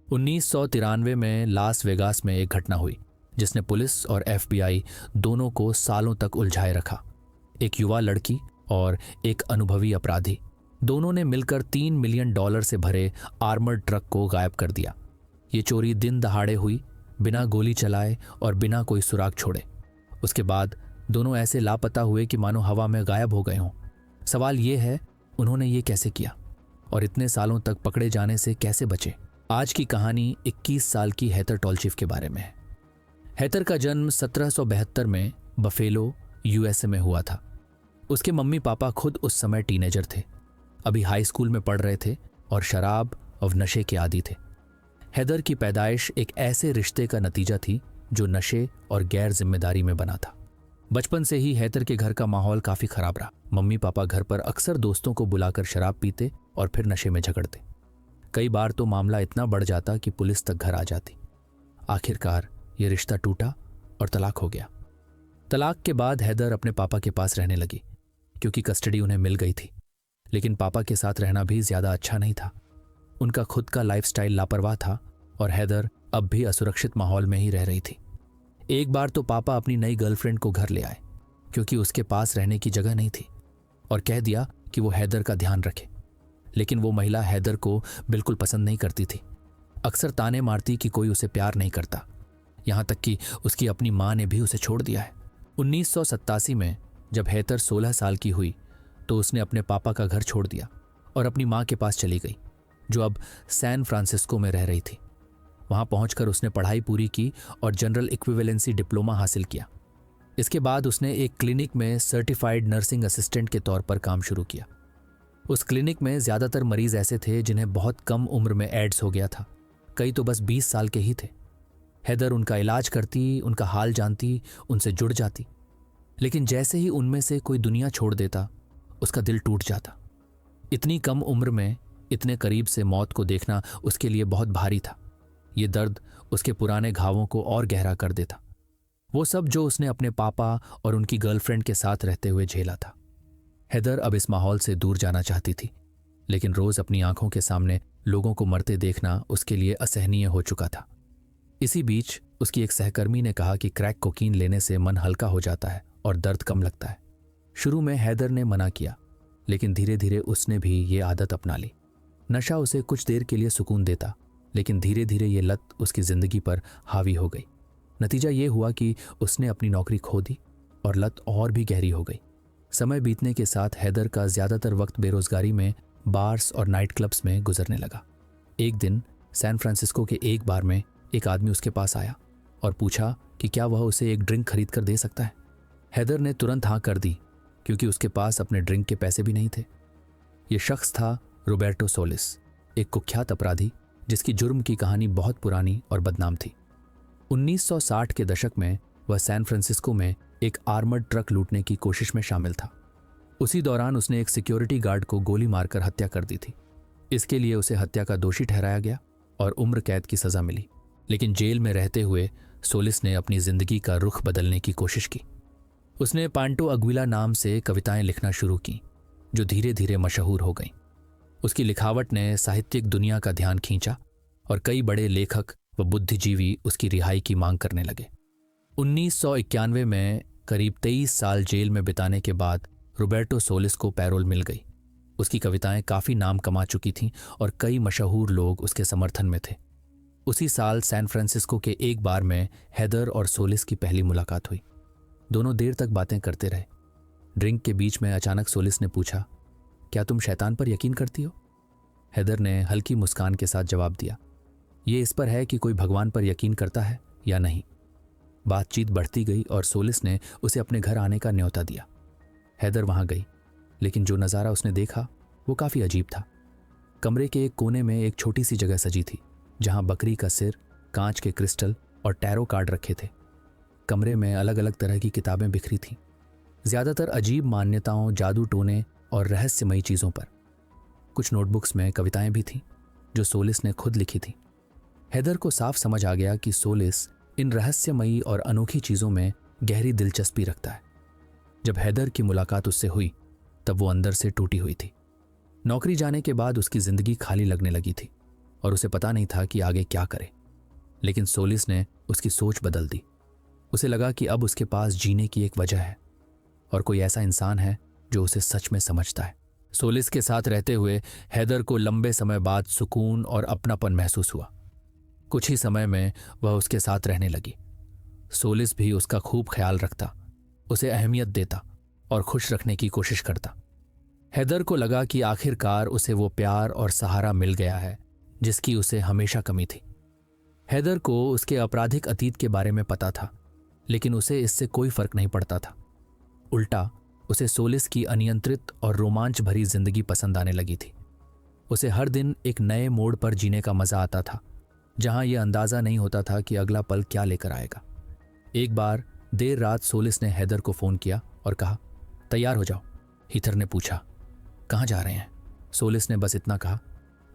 1993 में Las Vegas में एक घटना हुई जिसने पुलिस और FBI दोनों को सालों तक उलझाए रखा। एक युवा लड़की और एक अनुभवी अपराधी, दोनों ने मिलकर $3 मिलियन से भरे आर्मर्ड ट्रक को गायब कर दिया। ये चोरी दिन दहाड़े हुई, बिना गोली चलाए और बिना कोई सुराग छोड़े। उसके बाद दोनों ऐसे लापता हुए कि मानो हवा में गायब हो गए हों। सवाल ये है, उन्होंने ये कैसे किया और इतने सालों तक पकड़े जाने से कैसे बचे? आज की कहानी 21 साल की हेथर टॉलचिफ के बारे में है। हेथर का जन्म 1772 में बफेलो, USA में हुआ था। उसके मम्मी पापा खुद उस समय टीनेजर थे, अभी हाई स्कूल में पढ़ रहे थे और शराब और नशे के आदी थे। हेदर की पैदाइश एक ऐसे रिश्ते का नतीजा थी जो नशे और गैर जिम्मेदारी में बना था। बचपन से ही हेदर के घर का माहौल काफी खराब रहा। मम्मी पापा घर पर अक्सर दोस्तों को बुलाकर शराब पीते और फिर नशे में झगड़ते। कई बार तो मामला इतना बढ़ जाता कि पुलिस तक घर आ जाती। आखिरकार ये रिश्ता टूटा और तलाक हो गया। तलाक के बाद हेदर अपने पापा के पास रहने लगी क्योंकि कस्टडी उन्हें मिल गई थी। लेकिन पापा के साथ रहना भी ज्यादा अच्छा नहीं था। उनका खुद का लाइफस्टाइल लापरवाह था और हेदर अब भी असुरक्षित माहौल में ही रह रही थी। एक बार तो पापा अपनी नई गर्लफ्रेंड को घर ले आए क्योंकि उसके पास रहने की जगह नहीं थी और कह दिया कि वो हेदर का ध्यान रखे। लेकिन वो महिला हेदर को बिल्कुल पसंद नहीं करती थी। अक्सर ताने मारती कि कोई उसे प्यार नहीं करता, यहां तक कि उसकी अपनी मां ने भी उसे छोड़ दिया है। 1987 में जब हेदर 16 साल की हुई तो उसने अपने पापा का घर छोड़ दिया और अपनी मां के पास चली गई जो अब सैन फ्रांसिस्को में रह रही थी। वहां पहुंचकर उसने पढ़ाई पूरी की और जनरल इक्विवेलेंसी डिप्लोमा हासिल किया। इसके बाद उसने एक क्लिनिक में सर्टिफाइड नर्सिंग असिस्टेंट के तौर पर काम शुरू किया। उस क्लिनिक में ज्यादातर मरीज ऐसे थे जिन्हें बहुत कम उम्र में एड्स हो गया था, कई तो बस 20 साल के ही थे। हेदर उनका इलाज करती, उनका हाल जानती, उनसे जुड़ जाती। लेकिन जैसे ही उनमें से कोई दुनिया छोड़ देता, उसका दिल टूट जाता। इतनी कम उम्र में इतने करीब से मौत को देखना उसके लिए बहुत भारी था। ये दर्द उसके पुराने घावों को और गहरा कर देता, वो सब जो उसने अपने पापा और उनकी गर्लफ्रेंड के साथ रहते हुए झेला था। हेदर अब इस माहौल से दूर जाना चाहती थी, लेकिन रोज अपनी आंखों के सामने लोगों को मरते देखना उसके लिए असहनीय हो चुका था। इसी बीच उसकी एक सहकर्मी ने कहा कि क्रैक कोकीन लेने से मन हल्का हो जाता है और दर्द कम लगता है। शुरू में हेदर ने मना किया, लेकिन धीरे धीरे उसने भी ये आदत अपना ली। नशा उसे कुछ देर के लिए सुकून देता, लेकिन धीरे धीरे ये लत उसकी जिंदगी पर हावी हो गई। नतीजा ये हुआ कि उसने अपनी नौकरी खो दी और लत और भी गहरी हो गई। समय बीतने के साथ हेदर का ज्यादातर वक्त बेरोजगारी में, बार्स और नाइट क्लब्स में गुजरने लगा। एक दिन सैन फ्रांसिस्को के एक बार में एक आदमी उसके पास आया और पूछा कि क्या वह उसे एक ड्रिंक खरीद कर दे सकता है। हेदर ने तुरंत हाँ कर दी क्योंकि उसके पास अपने ड्रिंक के पैसे भी नहीं थे। यह शख्स था रोबर्टो सोलिस, एक कुख्यात अपराधी जिसकी जुर्म की कहानी बहुत पुरानी और बदनाम थी। 1960 के दशक में वह सैन फ्रांसिस्को में एक आर्मर्ड ट्रक लूटने की कोशिश में शामिल था। उसी दौरान उसने एक सिक्योरिटी गार्ड को गोली मारकर हत्या कर दी थी। इसके लिए उसे हत्या का दोषी ठहराया गया और उम्र कैद की सजा मिली। लेकिन जेल में रहते हुए सोलिस ने अपनी जिंदगी का रुख बदलने की कोशिश की। उसने पांटो अग्विला नाम से कविताएं लिखना शुरू की जो धीरे धीरे मशहूर हो गईं। उसकी लिखावट ने साहित्यिक दुनिया का ध्यान खींचा और कई बड़े लेखक व बुद्धिजीवी उसकी रिहाई की मांग करने लगे। 1991 में करीब 23 साल जेल में बिताने के बाद रोबर्टो सोलिस को पैरोल मिल गई। उसकी कविताएं काफी नाम कमा चुकी थीं और कई मशहूर लोग उसके समर्थन में थे। उसी साल सैन फ्रांसिस्को के एक बार में हेदर और सोलिस की पहली मुलाकात हुई। दोनों देर तक बातें करते रहे। ड्रिंक के बीच में अचानक सोलिस ने पूछा, क्या तुम शैतान पर यकीन करती हो? हेदर ने हल्की मुस्कान के साथ जवाब दिया, ये इस पर है कि कोई भगवान पर यकीन करता है या नहीं। बातचीत बढ़ती गई और सोलिस ने उसे अपने घर आने का न्योता दिया। हेदर वहां गई, लेकिन जो नज़ारा उसने देखा वो काफ़ी अजीब था। कमरे के एक कोने में एक छोटी सी जगह सजी थी जहां बकरी का सिर, कांच के क्रिस्टल और टैरो कार्ड रखे थे। कमरे में अलग अलग तरह की किताबें बिखरी थीं, ज़्यादातर अजीब मान्यताओं, जादू टोने और रहस्यमयी चीज़ों पर। कुछ नोटबुक्स में कविताएं भी थीं जो सोलिस ने खुद लिखी थीं। हेदर को साफ समझ आ गया कि सोलिस इन रहस्यमयी और अनोखी चीज़ों में गहरी दिलचस्पी रखता है। जब हेदर की मुलाकात उससे हुई तब वो अंदर से टूटी हुई थी। नौकरी जाने के बाद उसकी जिंदगी खाली लगने लगी थी और उसे पता नहीं था कि आगे क्या करे। लेकिन सोलिस ने उसकी सोच बदल दी। उसे लगा कि अब उसके पास जीने की एक वजह है और कोई ऐसा इंसान है जो उसे सच में समझता है। सोलिस के साथ रहते हुए हैदर को लंबे समय बाद सुकून और अपनापन महसूस हुआ। कुछ ही समय में वह उसके साथ रहने लगी। सोलिस भी उसका खूब ख्याल रखता, उसे अहमियत देता और खुश रखने की कोशिश करता। हैदर को लगा कि आखिरकार उसे वो प्यार और सहारा मिल गया है जिसकी उसे हमेशा कमी थी। हैदर को उसके आपराधिक अतीत के बारे में पता था, लेकिन उसे इससे कोई फर्क नहीं पड़ता था। उल्टा उसे सोलिस की अनियंत्रित और रोमांच भरी जिंदगी पसंद आने लगी थी। उसे हर दिन एक नए मोड़ पर जीने का मजा आता था, जहां यह अंदाजा नहीं होता था कि अगला पल क्या लेकर आएगा। एक बार देर रात सोलिस ने हैदर को फोन किया और कहा, तैयार हो जाओ। हीथर ने पूछा, कहाँ जा रहे हैं? सोलिस ने बस इतना कहा,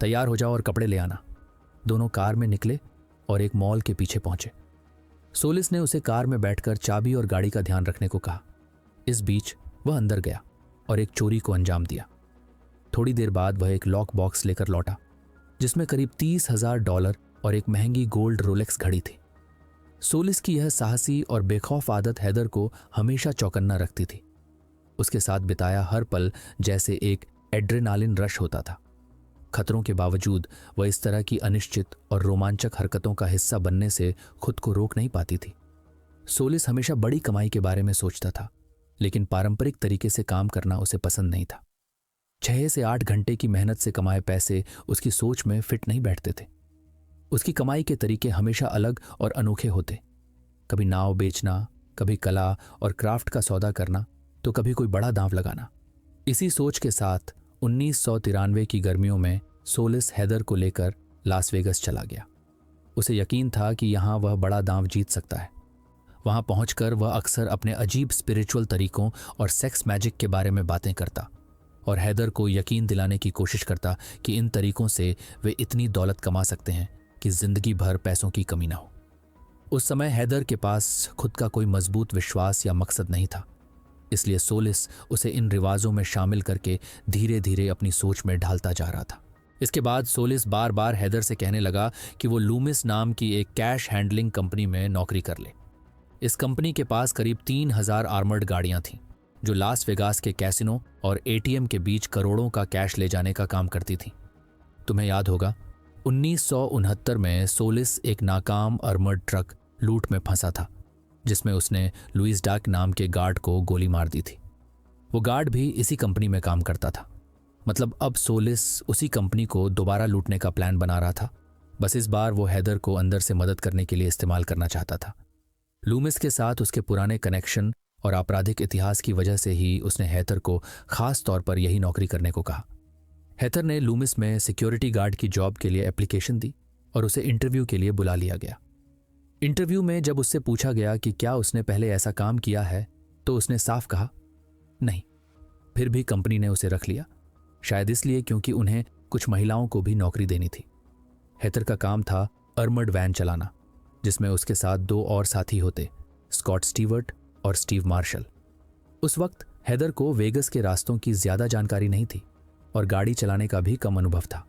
तैयार हो जाओ और कपड़े ले आना। दोनों कार में निकले और एक मॉल के पीछे पहुंचे। सोलिस ने उसे कार में बैठकर चाबी और गाड़ी का ध्यान रखने को कहा। इस बीच वह अंदर गया और एक चोरी को अंजाम दिया। थोड़ी देर बाद वह एक लॉक बॉक्स लेकर लौटा जिसमें करीब $30,000 और एक महंगी गोल्ड रोलेक्स घड़ी थी। सोलिस की यह साहसी और बेखौफ आदत हैदर को हमेशा चौकन्ना रखती थी। उसके साथ बिताया हर पल जैसे एक एड्रेनालिन रश होता था। खतरों के बावजूद वह इस तरह की अनिश्चित और रोमांचक हरकतों का हिस्सा बनने से खुद को रोक नहीं पाती थी। सोलिस हमेशा बड़ी कमाई के बारे में सोचता था, लेकिन पारंपरिक तरीके से काम करना उसे पसंद नहीं था। 6 से 8 घंटे की मेहनत से कमाए पैसे उसकी सोच में फिट नहीं बैठते थे। उसकी कमाई के तरीके हमेशा अलग और अनोखे होते। कभी नाव बेचना, कभी कला और क्राफ्ट का सौदा करना, तो कभी कोई बड़ा दांव लगाना। इसी सोच के साथ 1993 की गर्मियों में सोलिस हैदर को लेकर लास वेगस चला गया। उसे यकीन था कि यहाँ वह बड़ा दांव जीत सकता है। वहां पहुंचकर वह अक्सर अपने अजीब स्पिरिचुअल तरीकों और सेक्स मैजिक के बारे में बातें करता और हैदर को यकीन दिलाने की कोशिश करता कि इन तरीकों से वे इतनी दौलत कमा सकते हैं कि जिंदगी भर पैसों की कमी ना हो। उस समय हैदर के पास खुद का कोई मजबूत विश्वास या मकसद नहीं था, इसलिए सोलिस उसे इन रिवाजों में शामिल करके धीरे धीरे अपनी सोच में ढालता जा रहा था। इसके बाद सोलिस बार बार हैदर से कहने लगा कि वो लूमिस नाम की एक कैश हैंडलिंग कंपनी में नौकरी कर ले। इस कंपनी के पास करीब 3000 आर्मर्ड गाड़ियां थीं, जो लास वेगास के कैसिनो और एटीएम के बीच करोड़ों का कैश ले जाने का काम करती थीं। तुम्हें याद होगा 1969 में सोलिस एक नाकाम आर्मर्ड ट्रक लूट में फंसा था, जिसमें उसने लुइस डाक नाम के गार्ड को गोली मार दी थी। वो गार्ड भी इसी कंपनी में काम करता था। मतलब अब सोलिस उसी कंपनी को दोबारा लूटने का प्लान बना रहा था। बस इस बार वो हैदर को अंदर से मदद करने के लिए इस्तेमाल करना चाहता था। लूमिस के साथ उसके पुराने कनेक्शन और आपराधिक इतिहास की वजह से ही उसने हैदर को खास तौर पर यही नौकरी करने को कहा। हैदर ने लूमिस में सिक्योरिटी गार्ड की जॉब के लिए एप्लीकेशन दी और उसे इंटरव्यू के लिए बुला लिया गया। इंटरव्यू में जब उससे पूछा गया कि क्या उसने पहले ऐसा काम किया है, तो उसने साफ कहा नहीं। फिर भी कंपनी ने उसे रख लिया, शायद इसलिए क्योंकि उन्हें कुछ महिलाओं को भी नौकरी देनी थी। हैदर का काम था आर्मर्ड वैन चलाना, जिसमें उसके साथ 2 और साथी होते, स्कॉट स्टीवर्ट और स्टीव मार्शल। उस वक्त हैदर को वेगस के रास्तों की ज्यादा जानकारी नहीं थी और गाड़ी चलाने का भी कम अनुभव था।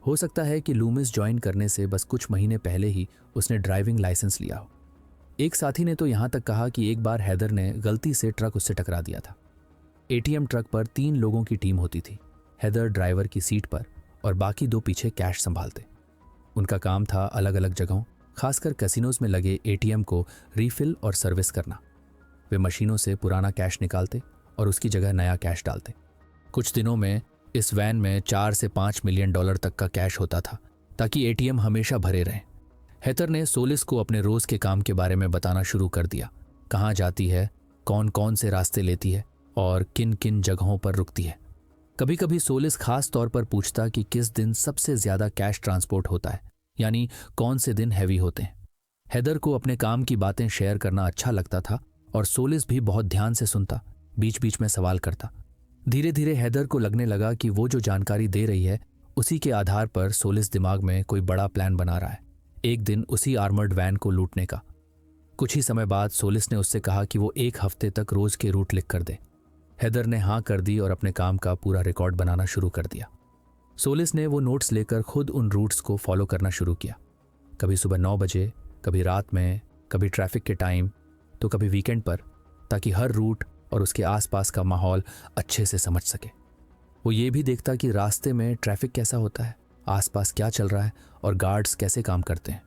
हो सकता है कि लूमिस ज्वाइन करने से बस कुछ महीने पहले ही उसने ड्राइविंग लाइसेंस लिया हो। एक साथी ने तो यहां तक कहा कि एक बार हैदर ने गलती से ट्रक उससे टकरा दिया था। एटीएम ट्रक पर 3 लोगों की टीम होती थी। हैदर ड्राइवर की सीट पर और बाकी 2 पीछे कैश संभालते। उनका काम था अलग अलग जगहों, खासकर कैसीनोज में लगे एटीएम को रीफिल और सर्विस करना। वे मशीनों से पुराना कैश निकालते और उसकी जगह नया कैश डालते। कुछ दिनों में इस वैन में $4 से $5 मिलियन तक का कैश होता था, ताकि एटीएम हमेशा भरे रहें। हैदर ने सोलिस को अपने रोज के काम के बारे में बताना शुरू कर दिया, कहाँ जाती है, कौन कौन से रास्ते लेती है और किन किन जगहों पर रुकती है। कभी कभी सोलिस खास तौर पर पूछता कि किस दिन सबसे ज्यादा कैश ट्रांसपोर्ट होता है, यानी कौन से दिन हैवी होते हैं। हैदर को अपने काम की बातें शेयर करना अच्छा लगता था और सोलिस भी बहुत ध्यान से सुनता, बीच बीच में सवाल करता। धीरे धीरे हैदर को लगने लगा कि वो जो जानकारी दे रही है उसी के आधार पर सोलिस दिमाग में कोई बड़ा प्लान बना रहा है, एक दिन उसी आर्मर्ड वैन को लूटने का। कुछ ही समय बाद सोलिस ने उससे कहा कि वो 1 हफ्ते तक रोज के रूट लिख कर दे। हैदर ने हाँ कर दी और अपने काम का पूरा रिकॉर्ड बनाना शुरू कर दिया। सोलिस ने वो नोट्स लेकर खुद उन रूट्स को फॉलो करना शुरू किया। कभी सुबह 9 बजे, कभी रात में, कभी ट्रैफिक के टाइम, तो कभी वीकेंड पर, ताकि हर रूट और उसके आसपास का माहौल अच्छे से समझ सके। वो ये भी देखता कि रास्ते में ट्रैफिक कैसा होता है, आसपास क्या चल रहा है और गार्ड्स कैसे काम करते हैं।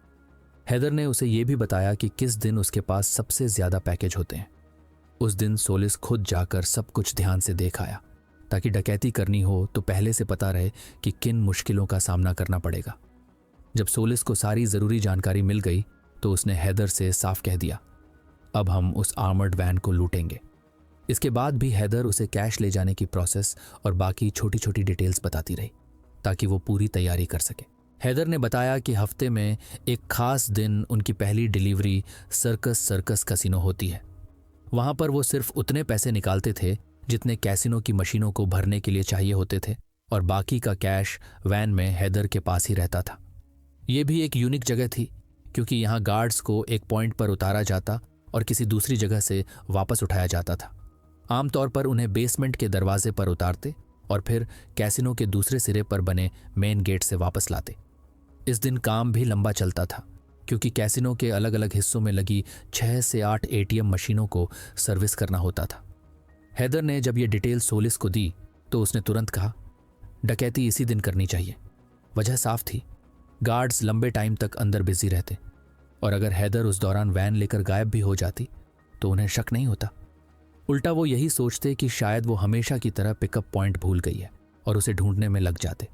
हैदर ने उसे ये भी बताया कि किस दिन उसके पास सबसे ज़्यादा पैकेज होते हैं। उस दिन सोलिस खुद जाकर सब कुछ ध्यान से देख आया, ताकि डकैती करनी हो तो पहले से पता रहे कि किन मुश्किलों का सामना करना पड़ेगा। जब सोलिस को सारी ज़रूरी जानकारी मिल गई तो उसने हैदर से साफ कह दिया, अब हम उस आर्मर्ड वैन को लूटेंगे। इसके बाद भी हैदर उसे कैश ले जाने की प्रोसेस और बाकी छोटी छोटी डिटेल्स बताती रही, ताकि वो पूरी तैयारी कर सके। हैदर ने बताया कि हफ्ते में एक खास दिन उनकी पहली डिलीवरी सर्कस कैसीनो होती है। वहां पर वो सिर्फ उतने पैसे निकालते थे जितने कैसीनो की मशीनों को भरने के लिए चाहिए होते थे, और बाकी का कैश वैन में हैदर के पास ही रहता था। ये भी एक यूनिक जगह थी, क्योंकि यहाँ गार्ड्स को एक पॉइंट पर उतारा जाता और किसी दूसरी जगह से वापस उठाया जाता था। आमतौर पर उन्हें बेसमेंट के दरवाजे पर उतारते और फिर कैसीनो के दूसरे सिरे पर बने मेन गेट से वापस लाते। इस दिन काम भी लंबा चलता था, क्योंकि कैसीनो के अलग अलग हिस्सों में लगी 6 से 8 एटीएम मशीनों को सर्विस करना होता था। हैदर ने जब ये डिटेल सोलिस को दी तो उसने तुरंत कहा, डकैती इसी दिन करनी चाहिए। वजह साफ थी, गार्ड्स लंबे टाइम तक अंदर बिजी रहते, और अगर हैदर उस दौरान वैन लेकर गायब भी हो जाती तो उन्हें शक नहीं होता। उल्टा वो यही सोचते कि शायद वो हमेशा की तरह पिकअप पॉइंट भूल गई है और उसे ढूंढने में लग जाते।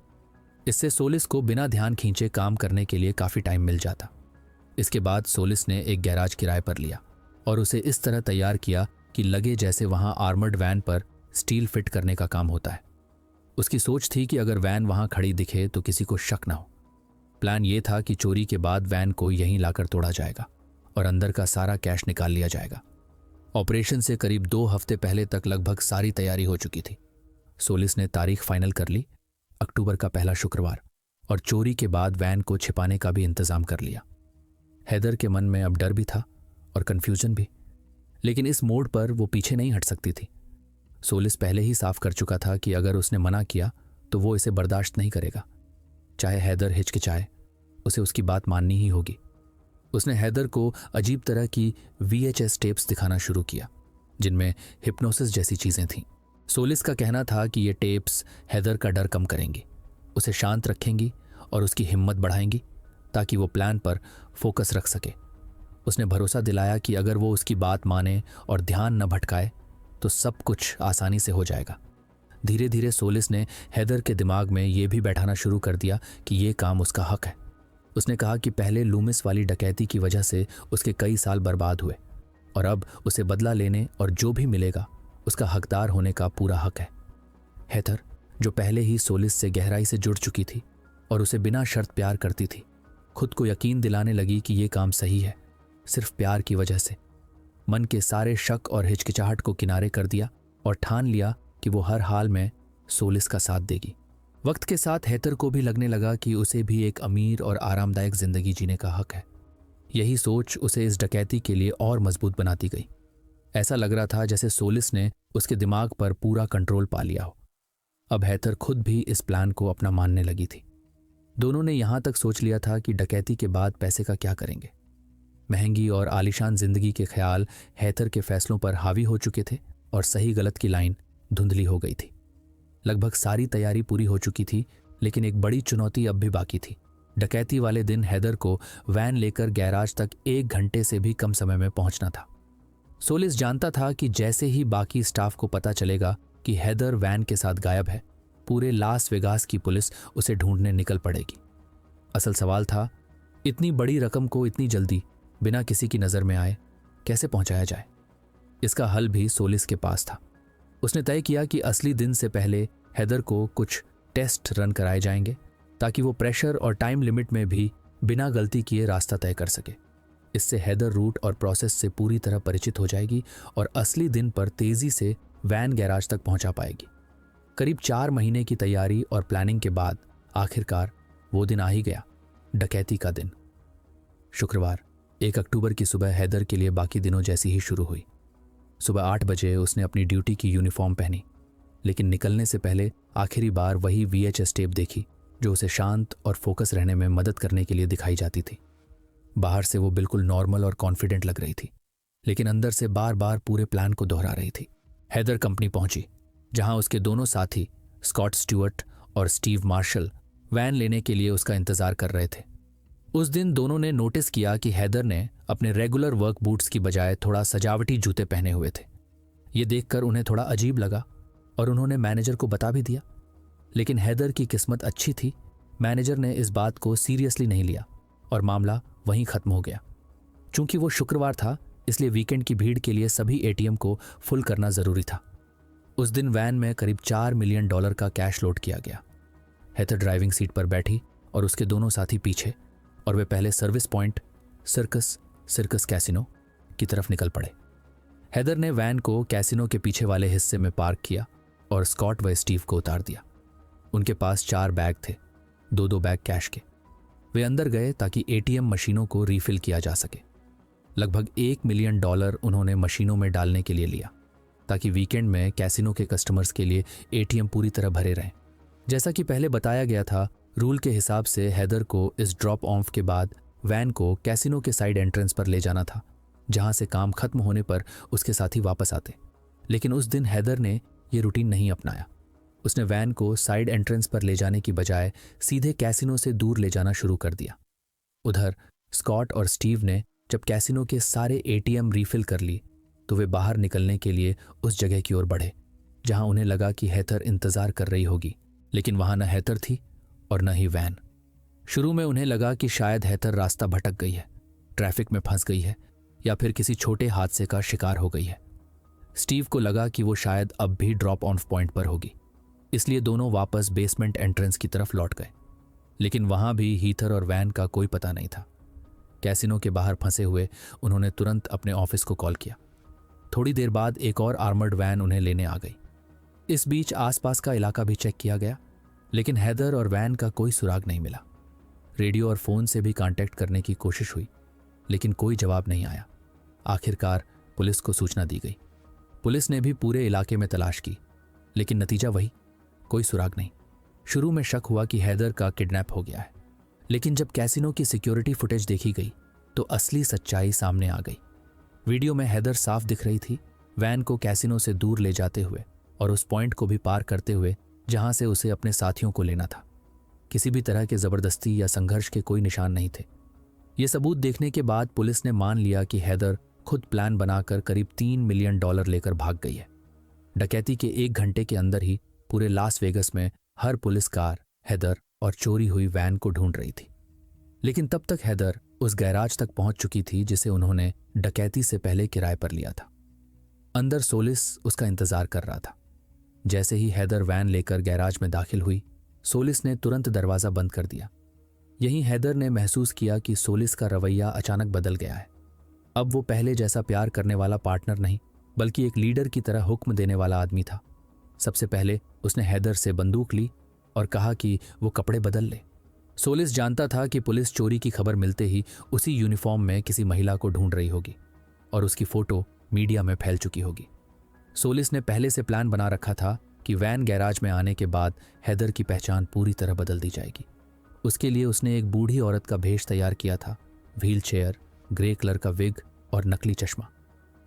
इससे सोलिस को बिना ध्यान खींचे काम करने के लिए काफ़ी टाइम मिल जाता। इसके बाद सोलिस ने एक गैराज किराए पर लिया और उसे इस तरह तैयार किया कि लगे जैसे वहाँ आर्मर्ड वैन पर स्टील फिट करने का काम होता है। उसकी सोच थी कि अगर वैन वहाँ खड़ी दिखे तो किसी को शक ना हो। प्लान ये था कि चोरी के बाद वैन को यहीं लाकर तोड़ा जाएगा और अंदर का सारा कैश निकाल लिया जाएगा। ऑपरेशन से करीब 2 हफ्ते पहले तक लगभग सारी तैयारी हो चुकी थी। सोलिस ने तारीख फाइनल कर ली, अक्टूबर का पहला शुक्रवार, और चोरी के बाद वैन को छिपाने का भी इंतजाम कर लिया। हैदर के मन में अब डर भी था और कन्फ्यूजन भी, लेकिन इस मोड़ पर वो पीछे नहीं हट सकती थी। सोलिस पहले ही साफ कर चुका था कि अगर उसने मना किया तो वो इसे बर्दाश्त नहीं करेगा। चाहे हैदर हिचकिचाए, उसे उसकी बात माननी ही होगी। उसने हैदर को अजीब तरह की VHS टेप्स दिखाना शुरू किया, जिनमें हिप्नोसिस जैसी चीज़ें थीं। सोलिस का कहना था कि ये टेप्स हैदर का डर कम करेंगी, उसे शांत रखेंगी और उसकी हिम्मत बढ़ाएंगी, ताकि वो प्लान पर फोकस रख सके। उसने भरोसा दिलाया कि अगर वो उसकी बात माने और ध्यान न भटकाए तो सब कुछ आसानी से हो जाएगा। धीरे धीरे सोलिस ने हैदर के दिमाग में ये भी बैठाना शुरू कर दिया कि ये काम उसका हक है। उसने कहा कि पहले लूमिस वाली डकैती की वजह से उसके कई साल बर्बाद हुए, और अब उसे बदला लेने और जो भी मिलेगा उसका हकदार होने का पूरा हक है। हैदर, जो पहले ही सोलिस से गहराई से जुड़ चुकी थी और उसे बिना शर्त प्यार करती थी, खुद को यकीन दिलाने लगी कि ये काम सही है, सिर्फ प्यार की वजह से। मन के सारे शक और हिचकिचाहट को किनारे कर दिया और ठान लिया कि वो हर हाल में सोलिस का साथ देगी। वक्त के साथ हैदर को भी लगने लगा कि उसे भी एक अमीर और आरामदायक जिंदगी जीने का हक है। यही सोच उसे इस डकैती के लिए और मजबूत बनाती गई। ऐसा लग रहा था जैसे सोलिस ने उसके दिमाग पर पूरा कंट्रोल पा लिया हो। अब हैदर खुद भी इस प्लान को अपना मानने लगी थी। दोनों ने यहां तक सोच लिया था कि डकैती के बाद पैसे का क्या करेंगे। महंगी और आलीशान जिंदगी के ख्याल हैदर के फैसलों पर हावी हो चुके थे और सही गलत की लाइन धुंधली हो गई थी। लगभग सारी तैयारी पूरी हो चुकी थी, लेकिन एक बड़ी चुनौती अब भी बाकी थी। डकैती वाले दिन हैदर को वैन लेकर गैराज तक 1 घंटे से भी कम समय में पहुंचना था। सोलिस जानता था कि जैसे ही बाकी स्टाफ को पता चलेगा कि हैदर वैन के साथ गायब है, पूरे लास वेगास की पुलिस उसे ढूंढने निकल पड़ेगी। असल सवाल था, इतनी बड़ी रकम को इतनी जल्दी बिना किसी की नज़र में आए कैसे पहुंचाया जाए। इसका हल भी सोलिस के पास था। उसने तय किया कि असली दिन से पहले हैदर को कुछ टेस्ट रन कराए जाएंगे, ताकि वो प्रेशर और टाइम लिमिट में भी बिना गलती किए रास्ता तय कर सके। इससे हैदर रूट और प्रोसेस से पूरी तरह परिचित हो जाएगी और असली दिन पर तेजी से वैन गैराज तक पहुंचा पाएगी। करीब 4 महीने की तैयारी और प्लानिंग के बाद आखिरकार वो दिन आ ही गया, डकैती का दिन। शुक्रवार 1 अक्टूबर की सुबह हैदर के लिए बाकी दिनों जैसी ही शुरू हुई। सुबह 8 बजे उसने अपनी ड्यूटी की यूनिफॉर्म पहनी, लेकिन निकलने से पहले आखिरी बार वही VHS टेप देखी जो उसे शांत और फोकस रहने में मदद करने के लिए दिखाई जाती थी। बाहर से वो बिल्कुल नॉर्मल और कॉन्फिडेंट लग रही थी, लेकिन अंदर से बार बार पूरे प्लान को दोहरा रही थी। हेदर कंपनी पहुंची, जहां उसके दोनों साथी स्कॉट स्टुअर्ट और स्टीव मार्शल वैन लेने के लिए उसका इंतजार कर रहे थे। उस दिन दोनों ने नोटिस किया कि हेदर ने अपने रेगुलर वर्क बूट्स की बजाय थोड़ा सजावटी जूते पहने हुए थे। ये देखकर उन्हें थोड़ा अजीब लगा और उन्होंने मैनेजर को बता भी दिया, लेकिन हेदर की किस्मत अच्छी थी। मैनेजर ने इस बात को सीरियसली नहीं लिया और मामला वहीं खत्म हो गया। चूंकि वो शुक्रवार था, इसलिए वीकेंड की भीड़ के लिए सभी ATM को फुल करना जरूरी था। उस दिन वैन में करीब $4 मिलियन का कैश लोड किया गया। हेदर ड्राइविंग सीट पर बैठी और उसके दोनों साथी पीछे, और वे पहले सर्विस पॉइंट सर्कस कैसिनो की तरफ निकल पड़े। हेदर ने वैन को कैसिनो के पीछे वाले हिस्से में पार्क किया और स्कॉट व स्टीव को उतार दिया। उनके पास 4 बैग थे, 2-2 बैग कैश के। वे अंदर गए ताकि ATM मशीनों को रीफिल किया जा सके। लगभग $1 मिलियन उन्होंने मशीनों में डालने के लिए लिया, ताकि वीकेंड में कैसिनो के कस्टमर्स के लिए ATM पूरी तरह भरे रहें। जैसा कि पहले बताया गया था, रूल के हिसाब से हेदर को इस ड्रॉप ऑफ के बाद वैन को कैसिनो के साइड एंट्रेंस पर ले जाना था, जहां से काम खत्म होने पर उसके साथी वापस आते। लेकिन उस दिन हेदर ने यह रूटीन नहीं अपनाया। उसने वैन को साइड एंट्रेंस पर ले जाने की बजाय सीधे कैसिनो से दूर ले जाना शुरू कर दिया। उधर स्कॉट और स्टीव ने जब कैसिनो के सारे ATM रीफिल कर ली, तो वे बाहर निकलने के लिए उस जगह की ओर बढ़े जहां उन्हें लगा कि हेदर इंतजार कर रही होगी, लेकिन वहां न हेदर थी और न ही वैन। शुरू में उन्हें लगा कि शायद हेदर रास्ता भटक गई है, ट्रैफिक में फंस गई है या फिर किसी छोटे हादसे का शिकार हो गई है। स्टीव को लगा कि वो शायद अब भी ड्रॉप ऑफ पॉइंट पर होगी, इसलिए दोनों वापस बेसमेंट एंट्रेंस की तरफ लौट गए। लेकिन वहां भी हीथर और वैन का कोई पता नहीं था। कैसिनो के बाहर फंसे हुए उन्होंने तुरंत अपने ऑफिस को कॉल किया। थोड़ी देर बाद एक और आर्मर्ड वैन उन्हें लेने आ गई। इस बीच आसपास का इलाका भी चेक किया गया, लेकिन हेदर और वैन का कोई सुराग नहीं मिला। रेडियो और फोन से भी कांटेक्ट करने की कोशिश हुई, लेकिन कोई जवाब नहीं आया। आखिरकार पुलिस को सूचना दी गई। पुलिस ने भी पूरे इलाके में तलाश की, लेकिन नतीजा वही, कोई सुराग नहीं। शुरू में शक हुआ कि हेदर का किडनैप हो गया है, लेकिन जब कैसिनो की सिक्योरिटी फुटेज देखी गई तो असली सच्चाई सामने आ गई। वीडियो में हेदर साफ दिख रही थी, वैन को कैसिनो से दूर ले जाते हुए और उस पॉइंट को भी पार करते हुए जहां से उसे अपने साथियों को लेना था। किसी भी तरह के जबरदस्ती या संघर्ष के कोई निशान नहीं थे। ये सबूत देखने के बाद पुलिस ने मान लिया कि हेदर खुद प्लान बनाकर करीब $3 मिलियन लेकर भाग गई है। डकैती के 1 घंटे के अंदर ही पूरे लास वेगस में हर पुलिस कार हेदर और चोरी हुई वैन को ढूंढ रही थी। लेकिन तब तक हेदर उस गैराज तक पहुंच चुकी थी जिसे उन्होंने डकैती से पहले किराए पर लिया था। अंदर सोलिस उसका इंतजार कर रहा था। जैसे ही हेदर वैन लेकर गैराज में दाखिल हुई, सोलिस ने तुरंत दरवाजा बंद कर दिया। यहीं हेदर ने महसूस किया कि सोलिस का रवैया अचानक बदल गया है। अब वो पहले जैसा प्यार करने वाला पार्टनर नहीं, बल्कि एक लीडर की तरह हुक्म देने वाला आदमी था। सबसे पहले उसने हेदर से बंदूक ली और कहा कि वो कपड़े बदल ले। सोलिस जानता था कि पुलिस चोरी की खबर मिलते ही उसी यूनिफॉर्म में किसी महिला को ढूंढ रही होगी और उसकी फोटो मीडिया में फैल चुकी होगी। सोलिस ने पहले से प्लान बना रखा था कि वैन गैराज में आने के बाद हेदर की पहचान पूरी तरह बदल दी जाएगी। उसके लिए उसने एक बूढ़ी औरत का भेष तैयार किया था, व्हील चेयर, ग्रे कलर का विग और नकली चश्मा,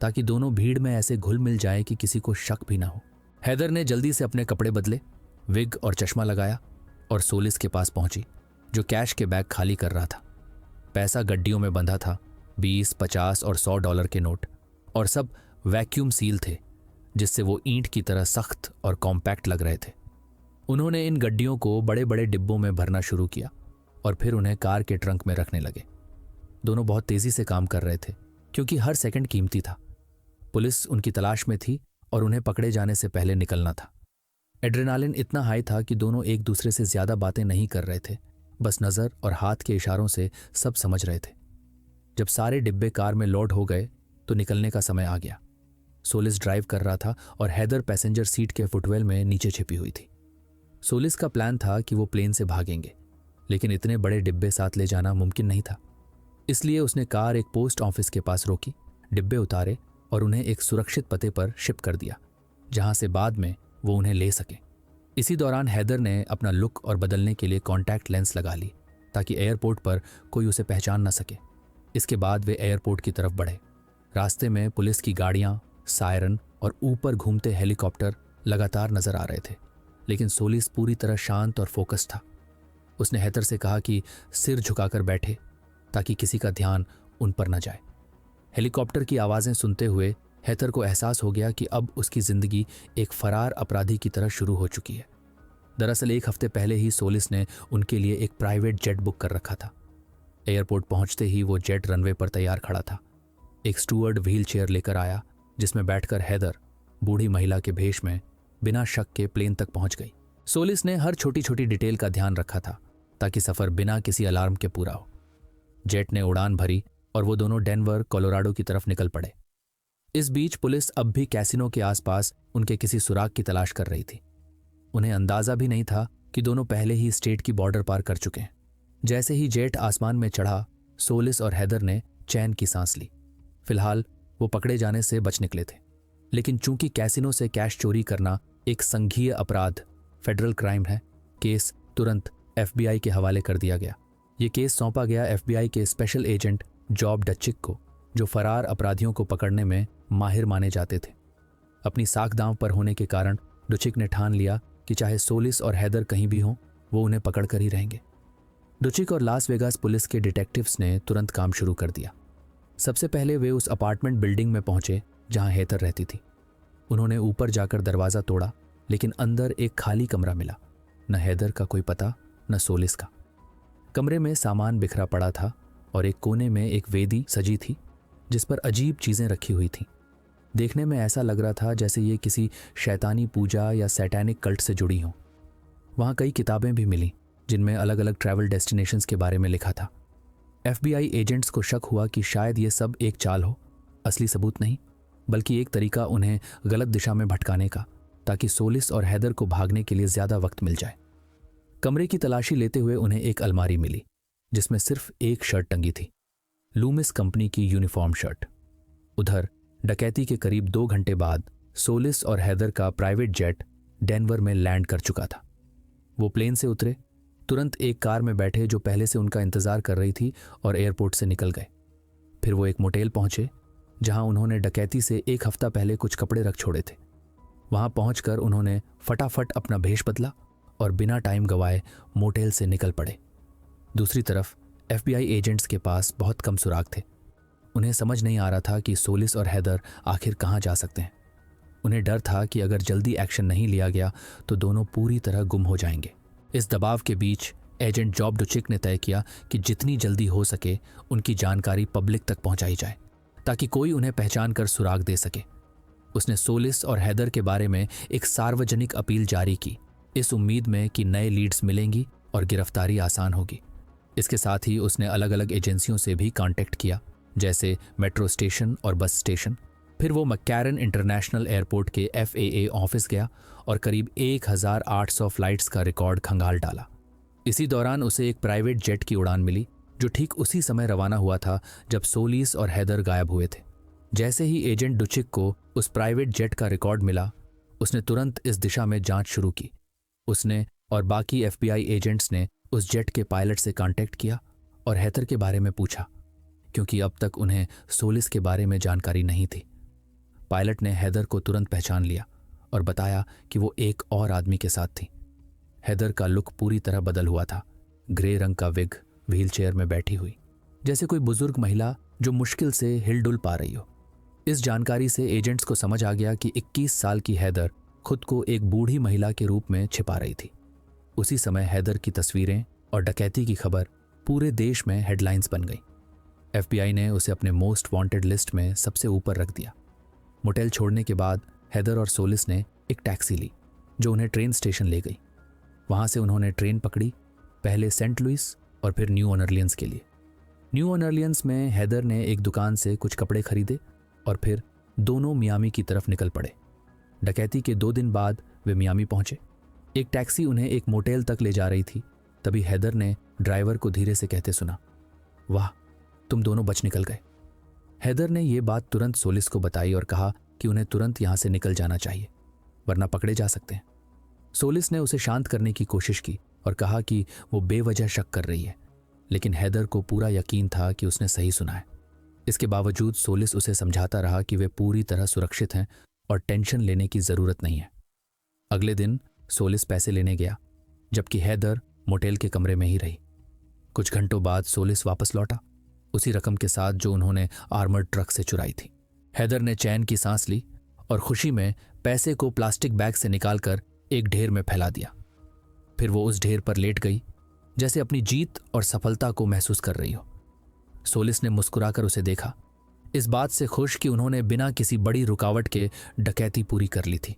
ताकि दोनों भीड़ में ऐसे घुल मिल जाए कि किसी को शक भी ना हो। हेदर ने जल्दी से अपने कपड़े बदले, विग और चश्मा लगाया और सोलिस के पास पहुंची, जो कैश के बैग खाली कर रहा था। पैसा गड्डियों में बंधा था, 20, 50 और $100 के नोट, और सब वैक्यूम सील थे, जिससे वो ईंट की तरह सख्त और कॉम्पैक्ट लग रहे थे। उन्होंने इन गड्डियों को बड़े बड़े डिब्बों में भरना शुरू किया और फिर उन्हें कार के ट्रंक में रखने लगे। दोनों बहुत तेजी से काम कर रहे थे, क्योंकि हर सेकंड कीमती था। पुलिस उनकी तलाश में थी और उन्हें पकड़े जाने से पहले निकलना था। एड्रेनालिन इतना हाई था कि दोनों एक दूसरे से ज्यादा बातें नहीं कर रहे थे, बस नजर और हाथ के इशारों से सब समझ रहे थे। जब सारे डिब्बे कार में लोड हो गए तो निकलने का समय आ गया। सोलिस ड्राइव कर रहा था और हेदर पैसेंजर सीट के फुटवेल में नीचे छिपी हुई थी। सोलिस का प्लान था कि वो प्लेन से भागेंगे, लेकिन इतने बड़े डिब्बे साथ ले जाना मुमकिन नहीं था। इसलिए उसने कार एक पोस्ट ऑफिस के पास रोकी, डिब्बे उतारे और उन्हें एक सुरक्षित पते पर शिप कर दिया, जहां से बाद में वो उन्हें ले सके। इसी दौरान हैदर ने अपना लुक और बदलने के लिए कॉन्टैक्ट लेंस लगा ली ताकि एयरपोर्ट पर कोई उसे पहचान न सके। इसके बाद वे एयरपोर्ट की तरफ बढ़े। रास्ते में पुलिस की गाड़ियां, सायरन और ऊपर घूमते हेलीकॉप्टर लगातार नजर आ रहे थे, लेकिन सोलिस पूरी तरह शांत और फोकस था। उसने हैदर से कहा कि सिर झुकाकर बैठे ताकि किसी का ध्यान उन पर न जाए। हेलीकॉप्टर की आवाज़ें सुनते हुए हैदर को एहसास हो गया कि अब उसकी जिंदगी एक फरार अपराधी की तरह शुरू हो चुकी है। दरअसल 1 हफ्ते पहले ही सोलिस ने उनके लिए एक प्राइवेट जेट बुक कर रखा था। एयरपोर्ट पहुंचते ही वो जेट रनवे पर तैयार खड़ा था। एक स्टूअर्ड व्हील चेयर लेकर आया जिसमें बैठकर हैदर बूढ़ी महिला के भेष में बिना शक के प्लेन तक पहुंच गई। सोलिस ने हर छोटी छोटी डिटेल का ध्यान रखा था ताकि सफर बिना किसी अलार्म के पूरा हो। जेट ने उड़ान भरी और वो दोनों डेनवर, कोलोराडो की तरफ निकल पड़े। इस बीच पुलिस अब भी कैसीनो के आसपास उनके किसी सुराग की तलाश कर रही थी। उन्हें अंदाजा भी नहीं था कि दोनों पहले ही स्टेट की बॉर्डर पार कर चुके हैं। जैसे ही जेट आसमान में चढ़ा, सोलिस और हैदर ने चैन की सांस ली। फिलहाल वो पकड़े जाने से बच निकले थे, लेकिन चूंकि कैसीनो से कैश चोरी करना एक संघीय अपराध, फेडरल क्राइम है, केस तुरंत FBI के हवाले कर दिया गया। ये केस सौंपा गया FBI के स्पेशल एजेंट जॉब डचिक को, जो फरार अपराधियों को पकड़ने में माहिर माने जाते थे। अपनी साख दांव पर होने के कारण डचिक ने ठान लिया कि चाहे सोलिस और हैदर कहीं भी हों, वो उन्हें पकड़ कर ही रहेंगे। डचिक और लास वेगास पुलिस के डिटेक्टिव्स ने तुरंत काम शुरू कर दिया। सबसे पहले वे उस अपार्टमेंट बिल्डिंग में पहुंचे जहां हैदर रहती थी। उन्होंने ऊपर जाकर दरवाज़ा तोड़ा, लेकिन अंदर एक खाली कमरा मिला। न हैदर का कोई पता, न सोलिस का। कमरे में सामान बिखरा पड़ा था और एक कोने में एक वेदी सजी थी जिस पर अजीब चीज़ें रखी हुई थीं। देखने में ऐसा लग रहा था जैसे ये किसी शैतानी पूजा या सैटेनिक कल्ट से जुड़ी हों। वहाँ कई किताबें भी मिलीं जिनमें अलग अलग ट्रैवल डेस्टिनेशंस के बारे में लिखा था। FBI एजेंट्स को शक हुआ कि शायद ये सब एक चाल हो, असली सबूत नहीं, बल्कि एक तरीका उन्हें गलत दिशा में भटकाने का, ताकि सोलिस और हैदर को भागने के लिए ज़्यादा वक्त मिल जाए। कमरे की तलाशी लेते हुए उन्हें एक अलमारी मिली जिसमें सिर्फ एक शर्ट टंगी थी, लूमिस कंपनी की यूनिफॉर्म शर्ट। उधर डकैती के करीब 2 घंटे बाद सोलिस और हैदर का प्राइवेट जेट डेनवर में लैंड कर चुका था। वो प्लेन से उतरे, तुरंत एक कार में बैठे जो पहले से उनका इंतजार कर रही थी, और एयरपोर्ट से निकल गए। फिर वो एक मोटेल पहुंचे जहां उन्होंने डकैती से 1 हफ्ता पहले कुछ कपड़े रख छोड़े थे। वहां पहुंचकर उन्होंने फटाफट अपना भेष बदला और बिना टाइम गवाए मोटेल से निकल पड़े। दूसरी तरफ FBI एजेंट्स के पास बहुत कम सुराग थे। उन्हें समझ नहीं आ रहा था कि सोलिस और हैदर आखिर कहाँ जा सकते हैं। उन्हें डर था कि अगर जल्दी एक्शन नहीं लिया गया तो दोनों पूरी तरह गुम हो जाएंगे। इस दबाव के बीच एजेंट जॉब डचिक ने तय किया कि जितनी जल्दी हो सके उनकी जानकारी पब्लिक तक पहुंचाई जाए ताकि कोई उन्हें पहचान कर सुराग दे सके। उसने सोलिस और हैदर के बारे में एक सार्वजनिक अपील जारी की, इस उम्मीद में कि नए लीड्स मिलेंगी और गिरफ्तारी आसान होगी। इसके साथ ही उसने अलग अलग एजेंसियों से भी कांटेक्ट किया, जैसे मेट्रो स्टेशन और बस स्टेशन। फिर वो मैकैरन इंटरनेशनल एयरपोर्ट के FAA ऑफिस गया और करीब 1800 फ्लाइट्स का रिकॉर्ड खंगाल डाला। इसी दौरान उसे एक प्राइवेट जेट की उड़ान मिली जो ठीक उसी समय रवाना हुआ था जब सोलिस और हैदर गायब हुए थे। जैसे ही एजेंट डुचिक को उस प्राइवेट जेट का रिकॉर्ड मिला, उसने तुरंत इस दिशा में जांच शुरू की। उसने और बाकी FBI एजेंट्स ने उस जेट के पायलट से कांटेक्ट किया और हैदर के बारे में पूछा, क्योंकि अब तक उन्हें सोलिस के बारे में जानकारी नहीं थी। पायलट ने हैदर को तुरंत पहचान लिया और बताया कि वो एक और आदमी के साथ थी। हैदर का लुक पूरी तरह बदल हुआ था, ग्रे रंग का विग, व्हीलचेयर में बैठी हुई, जैसे कोई बुजुर्ग महिला जो मुश्किल से हिलडुल पा रही हो। इस जानकारी से एजेंट्स को समझ आ गया कि 21 साल की हैदर खुद को एक बूढ़ी महिला के रूप में छिपा रही थी। उसी समय हैदर की तस्वीरें और डकैती की खबर पूरे देश में हेडलाइंस बन गई। FBI ने उसे अपने मोस्ट वांटेड लिस्ट में सबसे ऊपर रख दिया। मोटेल छोड़ने के बाद हैदर और सोलिस ने एक टैक्सी ली जो उन्हें ट्रेन स्टेशन ले गई। वहां से उन्होंने ट्रेन पकड़ी, पहले सेंट लुइस और फिर न्यू ऑर्लियंस के लिए। न्यू ऑर्लियंस में हैदर ने एक दुकान से कुछ कपड़े खरीदे और फिर दोनों मियामी की तरफ निकल पड़े। डकैती के 2 दिन बाद वे मियामी पहुंचे। एक टैक्सी उन्हें एक मोटेल तक ले जा रही थी। तभी हैदर ने ड्राइवर को धीरे से कहते सुना, वाह, तुम दोनों बच निकल गए। हैदर ने यह बात तुरंत सोलिस को बताई और कहा कि उन्हें तुरंत यहां से निकल जाना चाहिए। वरना पकड़े जा सकते हैं। सोलिस ने उसे शांत करने की कोशिश की और कहा कि वो बेवजह शक कर रही है, लेकिन हैदर को पूरा यकीन था कि उसने सही सुना है। इसके बावजूद सोलिस उसे समझाता रहा कि वे पूरी तरह सुरक्षित हैं और टेंशन लेने की जरूरत नहीं है। अगले दिन सोलिस पैसे लेने गया, जबकि हैदर मोटेल के कमरे में ही रही। कुछ घंटों बाद सोलिस वापस लौटा, उसी रकम के साथ जो उन्होंने आर्मर्ड ट्रक से चुराई थी। हैदर ने चैन की सांस ली और खुशी में पैसे को प्लास्टिक बैग से निकालकर एक ढेर में फैला दिया। फिर वो उस ढेर पर लेट गई, जैसे अपनी जीत और सफलता को महसूस कर रही हो। सोलिस ने मुस्कुराकर उसे देखा, इस बात से खुश कि उन्होंने बिना किसी बड़ी रुकावट के डकैती पूरी कर ली थी।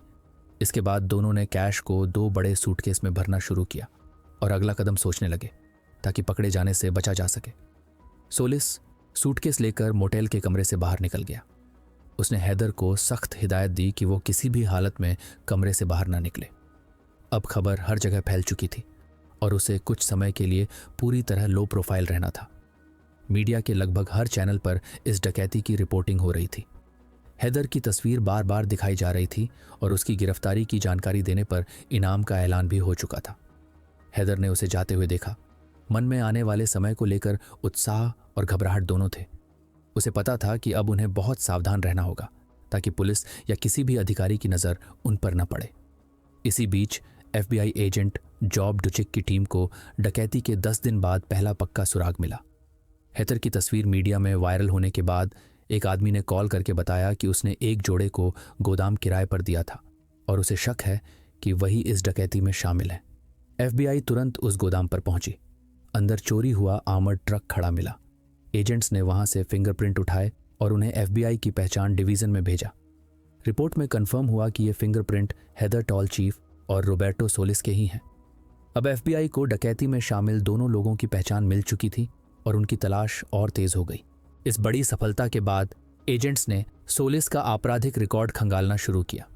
इसके बाद दोनों ने कैश को 2 बड़े सूटकेस में भरना शुरू किया और अगला कदम सोचने लगे ताकि पकड़े जाने से बचा जा सके। सोलिस सूटकेस लेकर मोटेल के कमरे से बाहर निकल गया। उसने हैदर को सख्त हिदायत दी कि वो किसी भी हालत में कमरे से बाहर ना निकले। अब खबर हर जगह फैल चुकी थी और उसे कुछ समय के लिए पूरी तरह लो प्रोफाइल रहना था। मीडिया के लगभग हर चैनल पर इस डकैती की रिपोर्टिंग हो रही थी। हैदर की तस्वीर बार बार दिखाई जा रही थी और उसकी गिरफ्तारी की जानकारी देने पर इनाम का ऐलान भी हो चुका था। हैदर ने उसे जाते हुए देखा। मन में आने वाले समय को लेकर उत्साह और घबराहट दोनों थे। उसे पता था कि अब उन्हें बहुत सावधान रहना होगा ताकि पुलिस या किसी भी अधिकारी की नज़र उन पर न पड़े। इसी बीच FBI एजेंट जॉब डुचिक की टीम को डकैती के 10 दिन बाद पहला पक्का सुराग मिला। हैदर की तस्वीर मीडिया में वायरल होने के बाद एक आदमी ने कॉल करके बताया कि उसने एक जोड़े को गोदाम किराए पर दिया था और उसे शक है कि वही इस डकैती में शामिल है। FBI तुरंत उस गोदाम पर पहुंची। अंदर चोरी हुआ आर्मर्ड ट्रक खड़ा मिला। एजेंट्स ने वहां से फिंगरप्रिंट उठाए और उन्हें FBI की पहचान डिवीजन में भेजा। रिपोर्ट में कंफर्म हुआ कि ये फिंगरप्रिंट हैदर टॉल चीफ और रोबर्टो सोलिस के ही हैं। अब FBI को डकैती में शामिल दोनों लोगों की पहचान मिल चुकी थी और उनकी तलाश और तेज हो गई। इस बड़ी सफलता के बाद एजेंट्स ने सोलिस का आपराधिक रिकॉर्ड खंगालना शुरू किया।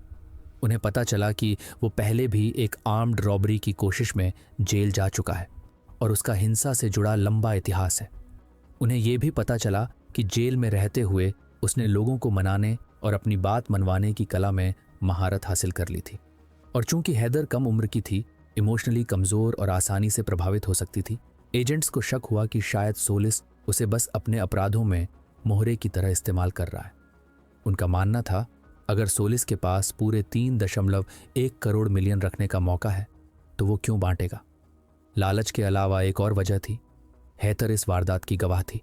उन्हें पता चला कि वो पहले भी एक आर्म्ड रॉबरी की कोशिश में जेल जा चुका है और उसका हिंसा से जुड़ा लंबा इतिहास है। उन्हें यह भी पता चला कि जेल में रहते हुए उसने लोगों को मनाने और अपनी बात मनवाने की कला में महारत हासिल कर ली थी। और चूंकि हैदर कम उम्र की थी, इमोशनली कमज़ोर और आसानी से प्रभावित हो सकती थी, एजेंट्स को शक हुआ कि शायद सोलिस उसे बस अपने अपराधों में मोहरे की तरह इस्तेमाल कर रहा है। उनका मानना था अगर सोलिस के पास पूरे 3.1 करोड़ मिलियन रखने का मौका है तो वो क्यों बांटेगा। लालच के अलावा एक और वजह थी, हैदर इस वारदात की गवाह थी।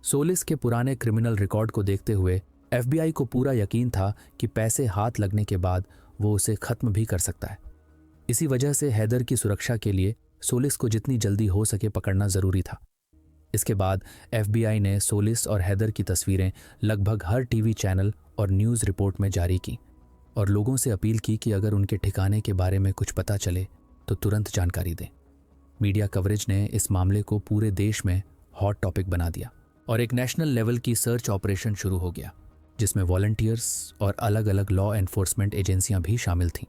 सोलिस के पुराने क्रिमिनल रिकॉर्ड को देखते हुए FBI को पूरा यकीन था कि पैसे हाथ लगने के बाद वो उसे खत्म भी कर सकता है। इसी वजह से हैदर की सुरक्षा के लिए सोलिस को जितनी जल्दी हो सके पकड़ना जरूरी था। इसके बाद FBI ने सोलिस और हैदर की तस्वीरें लगभग हर टीवी चैनल और न्यूज़ रिपोर्ट में जारी की और लोगों से अपील की कि अगर उनके ठिकाने के बारे में कुछ पता चले तो तुरंत जानकारी दें। मीडिया कवरेज ने इस मामले को पूरे देश में हॉट टॉपिक बना दिया और एक नेशनल लेवल की सर्च ऑपरेशन शुरू हो गया, जिसमें वॉलंटियर्स और अलग अलग लॉ एनफोर्समेंट एजेंसियां भी शामिल थीं।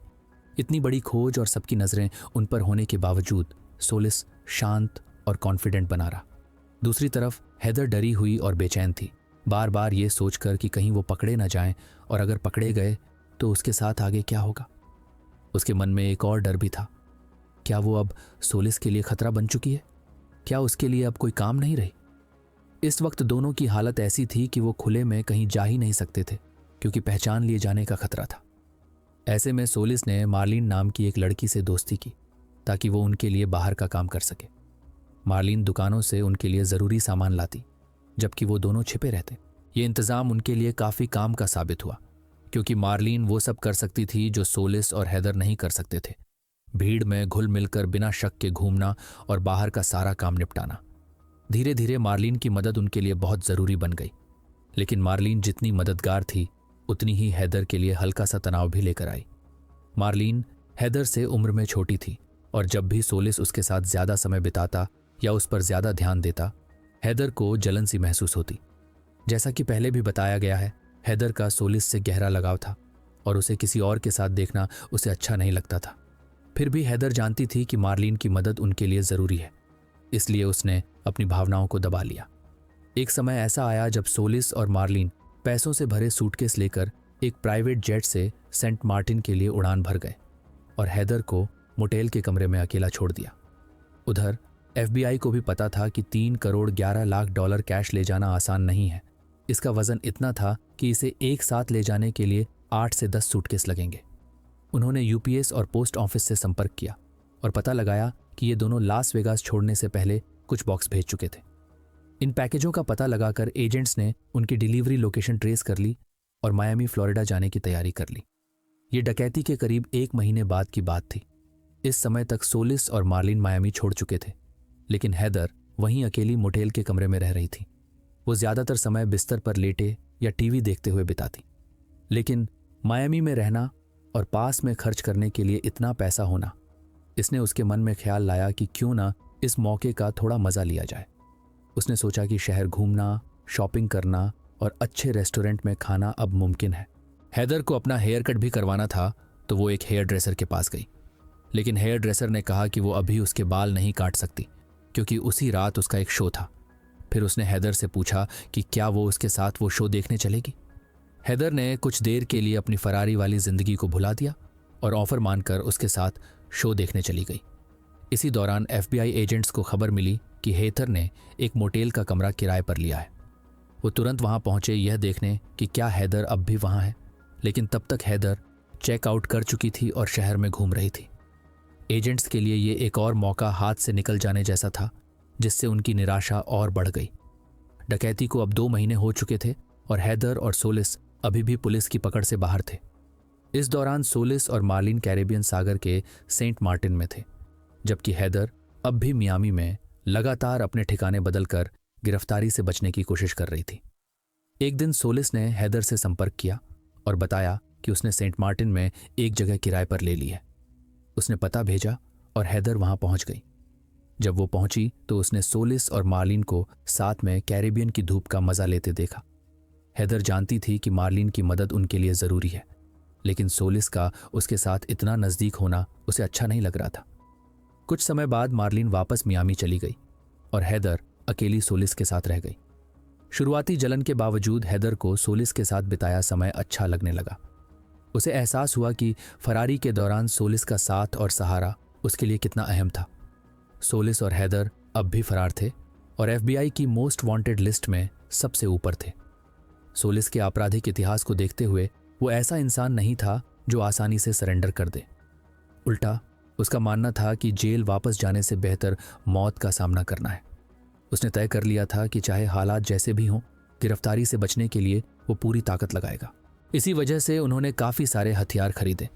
इतनी बड़ी खोज और सबकी नज़रें उन पर होने के बावजूद सोलिस शांत और कॉन्फिडेंट बना रहा। दूसरी तरफ हैदर डरी हुई और बेचैन थी, बार बार ये सोचकर कि कहीं वो पकड़े ना जाएं और अगर पकड़े गए तो उसके साथ आगे क्या होगा। उसके मन में एक और डर भी था, क्या वो अब सोलिस के लिए खतरा बन चुकी है? क्या उसके लिए अब कोई काम नहीं रही? इस वक्त दोनों की हालत ऐसी थी कि वो खुले में कहीं जा ही नहीं सकते थे क्योंकि पहचान लिए जाने का खतरा था। ऐसे में सोलिस ने मार्लिन नाम की एक लड़की से दोस्ती की ताकि वो उनके लिए बाहर का काम कर सके। मार्लिन दुकानों से उनके लिए ज़रूरी सामान लाती जबकि वो दोनों छिपे रहते। ये इंतज़ाम उनके लिए काफ़ी काम का साबित हुआ क्योंकि मार्लिन वो सब कर सकती थी जो सोलिस और हैदर नहीं कर सकते थे। भीड़ में घुल मिलकर बिना शक के घूमना और बाहर का सारा काम निपटाना। धीरे धीरे मार्लिन की मदद उनके लिए बहुत ज़रूरी बन गई, लेकिन मार्लिन जितनी मददगार थी उतनी ही हैदर के लिए हल्का सा तनाव भी लेकर आई। मार्लिन हैदर से उम्र में छोटी थी और जब भी सोलिस उसके साथ ज़्यादा समय बिताता या उस पर ज़्यादा ध्यान देता, हैदर को जलन सी महसूस होती। जैसा कि पहले भी बताया गया है, हैदर का सोलिस से गहरा लगाव था और उसे किसी और के साथ देखना उसे अच्छा नहीं लगता था। फिर भी हैदर जानती थी कि मार्लिन की मदद उनके लिए ज़रूरी है, इसलिए उसने अपनी भावनाओं को दबा लिया। एक समय ऐसा आया जब सोलिस और मार्लिन पैसों से भरे सूटकेस लेकर एक प्राइवेट जेट से सेंट मार्टिन के लिए उड़ान भर गए और हैदर को मोटेल के कमरे में अकेला छोड़ दिया। उधर FBI को भी पता था कि 3 करोड़ 11 लाख डॉलर कैश ले जाना आसान नहीं है। इसका वजन इतना था कि इसे एक साथ ले जाने के लिए 8 से 10 सूटकेस लगेंगे। उन्होंने UPS और पोस्ट ऑफिस से संपर्क किया और पता लगाया कि ये दोनों लास वेगास छोड़ने से पहले कुछ बॉक्स भेज चुके थे। इन पैकेजों का पता लगाकर एजेंट्स ने उनकी डिलीवरी लोकेशन ट्रेस कर ली और मायामी फ्लोरिडा जाने की तैयारी कर ली। ये डकैती के करीब 1 महीने बाद की बात थी। इस समय तक सोलिस और मार्लिन मायामी छोड़ चुके थे, लेकिन हैदर वहीं अकेली मोटेल के कमरे में रह रही थी। वो ज्यादातर समय बिस्तर पर लेटे या टीवी देखते हुए बिताती। लेकिन मायामी में रहना और पास में खर्च करने के लिए इतना पैसा होना, इसने उसके मन में ख्याल लाया कि क्यों ना इस मौके का थोड़ा मजा लिया जाए। उसने सोचा कि शहर घूमना, शॉपिंग करना और अच्छे रेस्टोरेंट में खाना अब मुमकिन है। हैदर को अपना हेयर कट भी करवाना था, तो वो एक हेयर ड्रेसर के पास गई, लेकिन हेयर ड्रेसर ने कहा कि वो अभी उसके बाल नहीं काट सकती क्योंकि उसी रात उसका एक शो था। फिर उसने हैदर से पूछा कि क्या वो उसके साथ वो शो देखने चलेगी। हैदर ने कुछ देर के लिए अपनी फरारी वाली जिंदगी को भुला दिया और ऑफर मानकर उसके साथ शो देखने चली गई। इसी दौरान FBI एजेंट्स को खबर मिली कि हेथर ने एक मोटेल का कमरा किराए पर लिया है। वो तुरंत वहां पहुंचे यह देखने कि क्या हैदर अब भी वहां है, लेकिन तब तक हैदर चेकआउट कर चुकी थी और शहर में घूम रही थी। एजेंट्स के लिए ये एक और मौका हाथ से निकल जाने जैसा था, जिससे उनकी निराशा और बढ़ गई। डकैती को अब 2 महीने हो चुके थे और हैदर और सोलिस अभी भी पुलिस की पकड़ से बाहर थे। इस दौरान सोलिस और मार्लिन कैरेबियन सागर के सेंट मार्टिन में थे, जबकि हैदर अब भी मियामी में लगातार अपने ठिकाने बदलकर गिरफ्तारी से बचने की कोशिश कर रही थी। एक दिन सोलिस ने हैदर से संपर्क किया और बताया कि उसने सेंट मार्टिन में एक जगह किराए पर ले ली है। उसने पता भेजा और हैदर वहां पहुंच गई। जब वो पहुंची तो उसने सोलिस और मार्लिन को साथ में कैरेबियन की धूप का मजा लेते देखा। हैदर जानती थी कि मार्लिन की मदद उनके लिए जरूरी है, लेकिन सोलिस का उसके साथ इतना नजदीक होना उसे अच्छा नहीं लग रहा था। कुछ समय बाद मार्लिन वापस मियामी चली गई और हैदर अकेली सोलिस के साथ रह गई। शुरुआती जलन के बावजूद हैदर को सोलिस के साथ बिताया समय अच्छा लगने लगा। उसे एहसास हुआ कि फरारी के दौरान सोलिस का साथ और सहारा उसके लिए कितना अहम था। सोलिस और हैदर अब भी फरार थे और FBI की मोस्ट वांटेड लिस्ट में सबसे ऊपर थे। सोलिस के आपराधिक इतिहास को देखते हुए वो ऐसा इंसान नहीं था जो आसानी से सरेंडर कर दे। उल्टा उसका मानना था कि जेल वापस जाने से बेहतर मौत का सामना करना है। उसने तय कर लिया था कि चाहे हालात जैसे भी हों, गिरफ्तारी से बचने के लिए वो पूरी ताकत लगाएगा। इसी वजह से उन्होंने काफ़ी सारे हथियार खरीदे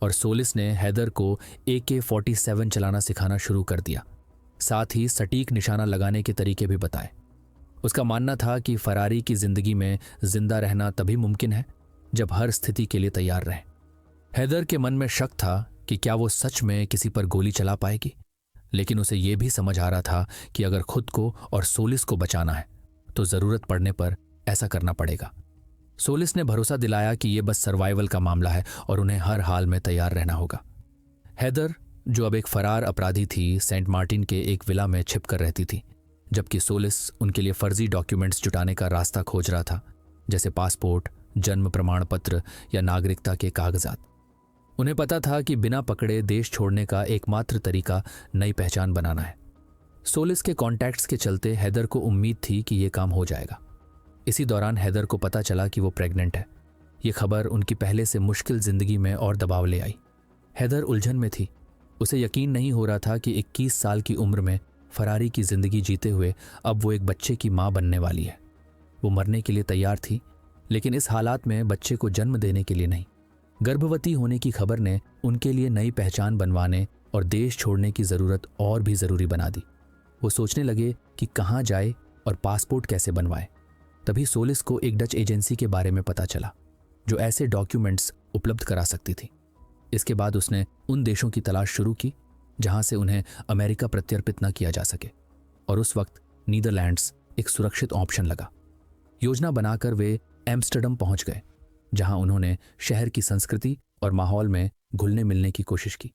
और सोलिस ने हैदर को AK-47 चलाना सिखाना शुरू कर दिया। साथ ही सटीक निशाना लगाने के तरीके भी बताए। उसका मानना था कि फरारी की जिंदगी में जिंदा रहना तभी मुमकिन है जब हर स्थिति के लिए तैयार रहे। हैदर के मन में शक था कि क्या वो सच में किसी पर गोली चला पाएगी, लेकिन उसे यह भी समझ आ रहा था कि अगर खुद को और सोलिस को बचाना है तो जरूरत पड़ने पर ऐसा करना पड़ेगा। सोलिस ने भरोसा दिलाया कि यह बस सर्वाइवल का मामला है और उन्हें हर हाल में तैयार रहना होगा। हैदर, जो अब एक फरार अपराधी थी, सेंट मार्टिन के एक विला में छिप कर रहती थी, जबकि सोलिस उनके लिए फर्जी डॉक्यूमेंट्स जुटाने का रास्ता खोज रहा था, जैसे पासपोर्ट, जन्म प्रमाण पत्र या नागरिकता के कागजात। उन्हें पता था कि बिना पकड़े देश छोड़ने का एकमात्र तरीका नई पहचान बनाना है। सोलिस के कॉन्टैक्ट्स के चलते हैदर को उम्मीद थी कि यह काम हो जाएगा। इसी दौरान हैदर को पता चला कि वो प्रेग्नेंट है। ये खबर उनकी पहले से मुश्किल जिंदगी में और दबाव ले आई। हैदर उलझन में थी। उसे यकीन नहीं हो रहा था कि 21 साल की उम्र में फरारी की जिंदगी जीते हुए अब वो एक बच्चे की मां बनने वाली है। वो मरने के लिए तैयार थी, लेकिन इस हालात में बच्चे को जन्म देने के लिए नहीं। गर्भवती होने की खबर ने उनके लिए नई पहचान बनवाने और देश छोड़ने की जरूरत और भी जरूरी बना दी। वो सोचने लगे कि कहाँ जाए और पासपोर्ट कैसे बनवाए। तभी सोलिस को एक डच एजेंसी के बारे में पता चला जो ऐसे डॉक्यूमेंट्स उपलब्ध करा सकती थी। इसके बाद उसने उन देशों की तलाश शुरू की जहां से उन्हें अमेरिका प्रत्यर्पित न किया जा सके, और उस वक्त नीदरलैंड्स एक सुरक्षित ऑप्शन लगा। योजना बनाकर वे एम्स्टर्डम पहुंच गए, जहां उन्होंने शहर की संस्कृति और माहौल में घुलने मिलने की कोशिश की।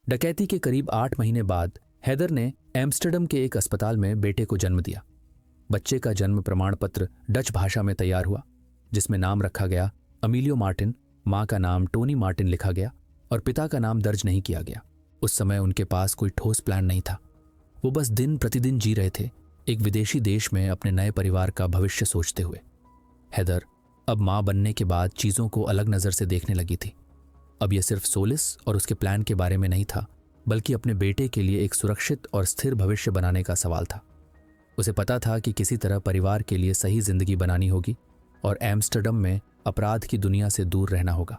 डकैती के करीब 8 महीने बाद हैदर ने एम्स्टर्डम के एक अस्पताल में बेटे को जन्म दिया। बच्चे का जन्म प्रमाण पत्र डच भाषा में तैयार हुआ, जिसमें नाम रखा गया अमीलियो मार्टिन, माँ का नाम टोनी मार्टिन लिखा गया और पिता का नाम दर्ज नहीं किया गया। उस समय उनके पास कोई ठोस प्लान नहीं था। वो बस दिन प्रतिदिन जी रहे थे, एक विदेशी देश में अपने नए परिवार का भविष्य सोचते हुए। हेदर अब माँ बनने के बाद चीज़ों को अलग नज़र से देखने लगी थी। अब यह सिर्फ सोलिस और उसके प्लान के बारे में नहीं था, बल्कि अपने बेटे के लिए एक सुरक्षित और स्थिर भविष्य बनाने का सवाल था। उसे पता था कि किसी तरह परिवार के लिए सही जिंदगी बनानी होगी और एम्स्टर्डम में अपराध की दुनिया से दूर रहना होगा।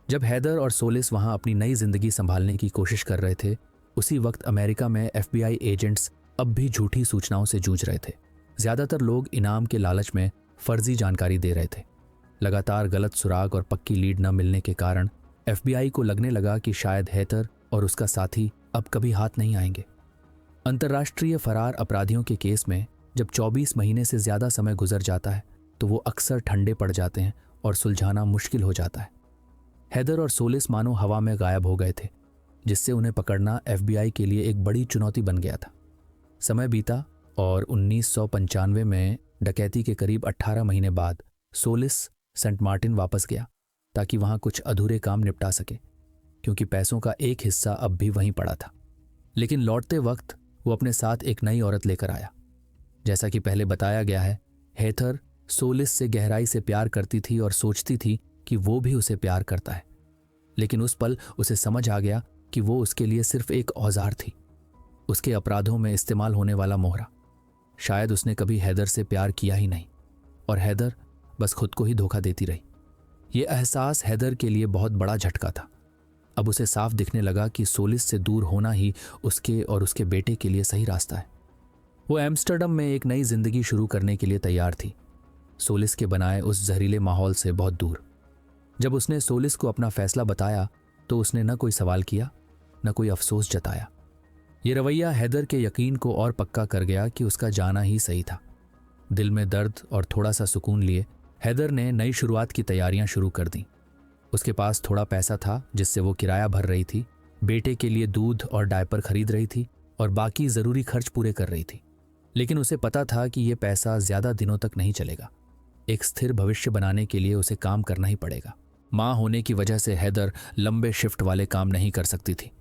जब हैदर और सोलिस वहां अपनी नई जिंदगी संभालने की कोशिश कर रहे थे, उसी वक्त अमेरिका में FBI एजेंट्स अब भी झूठी सूचनाओं से जूझ रहे थे। ज्यादातर लोग इनाम के लालच में फर्जी जानकारी दे रहे थे। लगातार गलत सुराग और पक्की लीड न मिलने के कारण FBI को लगने लगा कि शायद हैदर और उसका साथी अब कभी हाथ नहीं आएंगे। अंतर्राष्ट्रीय फरार अपराधियों के केस में जब 24 महीने से ज्यादा समय गुजर जाता है तो वो अक्सर ठंडे पड़ जाते हैं और सुलझाना मुश्किल हो जाता है। हैदर और सोलिस मानो हवा में गायब हो गए थे, जिससे उन्हें पकड़ना FBI के लिए एक बड़ी चुनौती बन गया था। समय बीता और 1995 में डकैती के करीब 18 महीने बाद सोलिस सेंट मार्टिन वापस गया ताकि वहां कुछ अधूरे काम निपटा सके, क्योंकि पैसों का एक हिस्सा अब भी वहीं पड़ा था। लेकिन लौटते वक्त वो अपने साथ एक नई औरत लेकर आया। जैसा कि पहले बताया गया है, हेथर सोलिस से गहराई से प्यार करती थी और सोचती थी कि वो भी उसे प्यार करता है। लेकिन उस पल उसे समझ आ गया कि वो उसके लिए सिर्फ एक औजार थी, उसके अपराधों में इस्तेमाल होने वाला मोहरा। शायद उसने कभी हैदर से प्यार किया ही नहीं और हैदर बस खुद को ही धोखा देती रही। ये एहसास हैदर के लिए बहुत बड़ा झटका था। अब उसे साफ दिखने लगा कि सोलिस से दूर होना ही उसके और उसके बेटे के लिए सही रास्ता है। वो एम्स्टर्डम में एक नई जिंदगी शुरू करने के लिए तैयार थी, सोलिस के बनाए उस जहरीले माहौल से बहुत दूर। जब उसने सोलिस को अपना फैसला बताया तो उसने न कोई सवाल किया, न कोई अफसोस जताया। ये रवैया हैदर के यकीन को और पक्का कर गया कि उसका जाना ही सही था। दिल में दर्द और थोड़ा सा सुकून लिए हैदर ने नई शुरुआत की तैयारियां शुरू कर दी। उसके पास थोड़ा पैसा था जिससे वो किराया भर रही थी, बेटे के लिए दूध और डायपर खरीद रही थी और बाकी ज़रूरी खर्च पूरे कर रही थी। लेकिन उसे पता था कि ये पैसा ज़्यादा दिनों तक नहीं चलेगा। एक स्थिर भविष्य बनाने के लिए उसे काम करना ही पड़ेगा। माँ होने की वजह से हैदर लंबे शिफ्ट वाले काम नहीं कर सकती थी।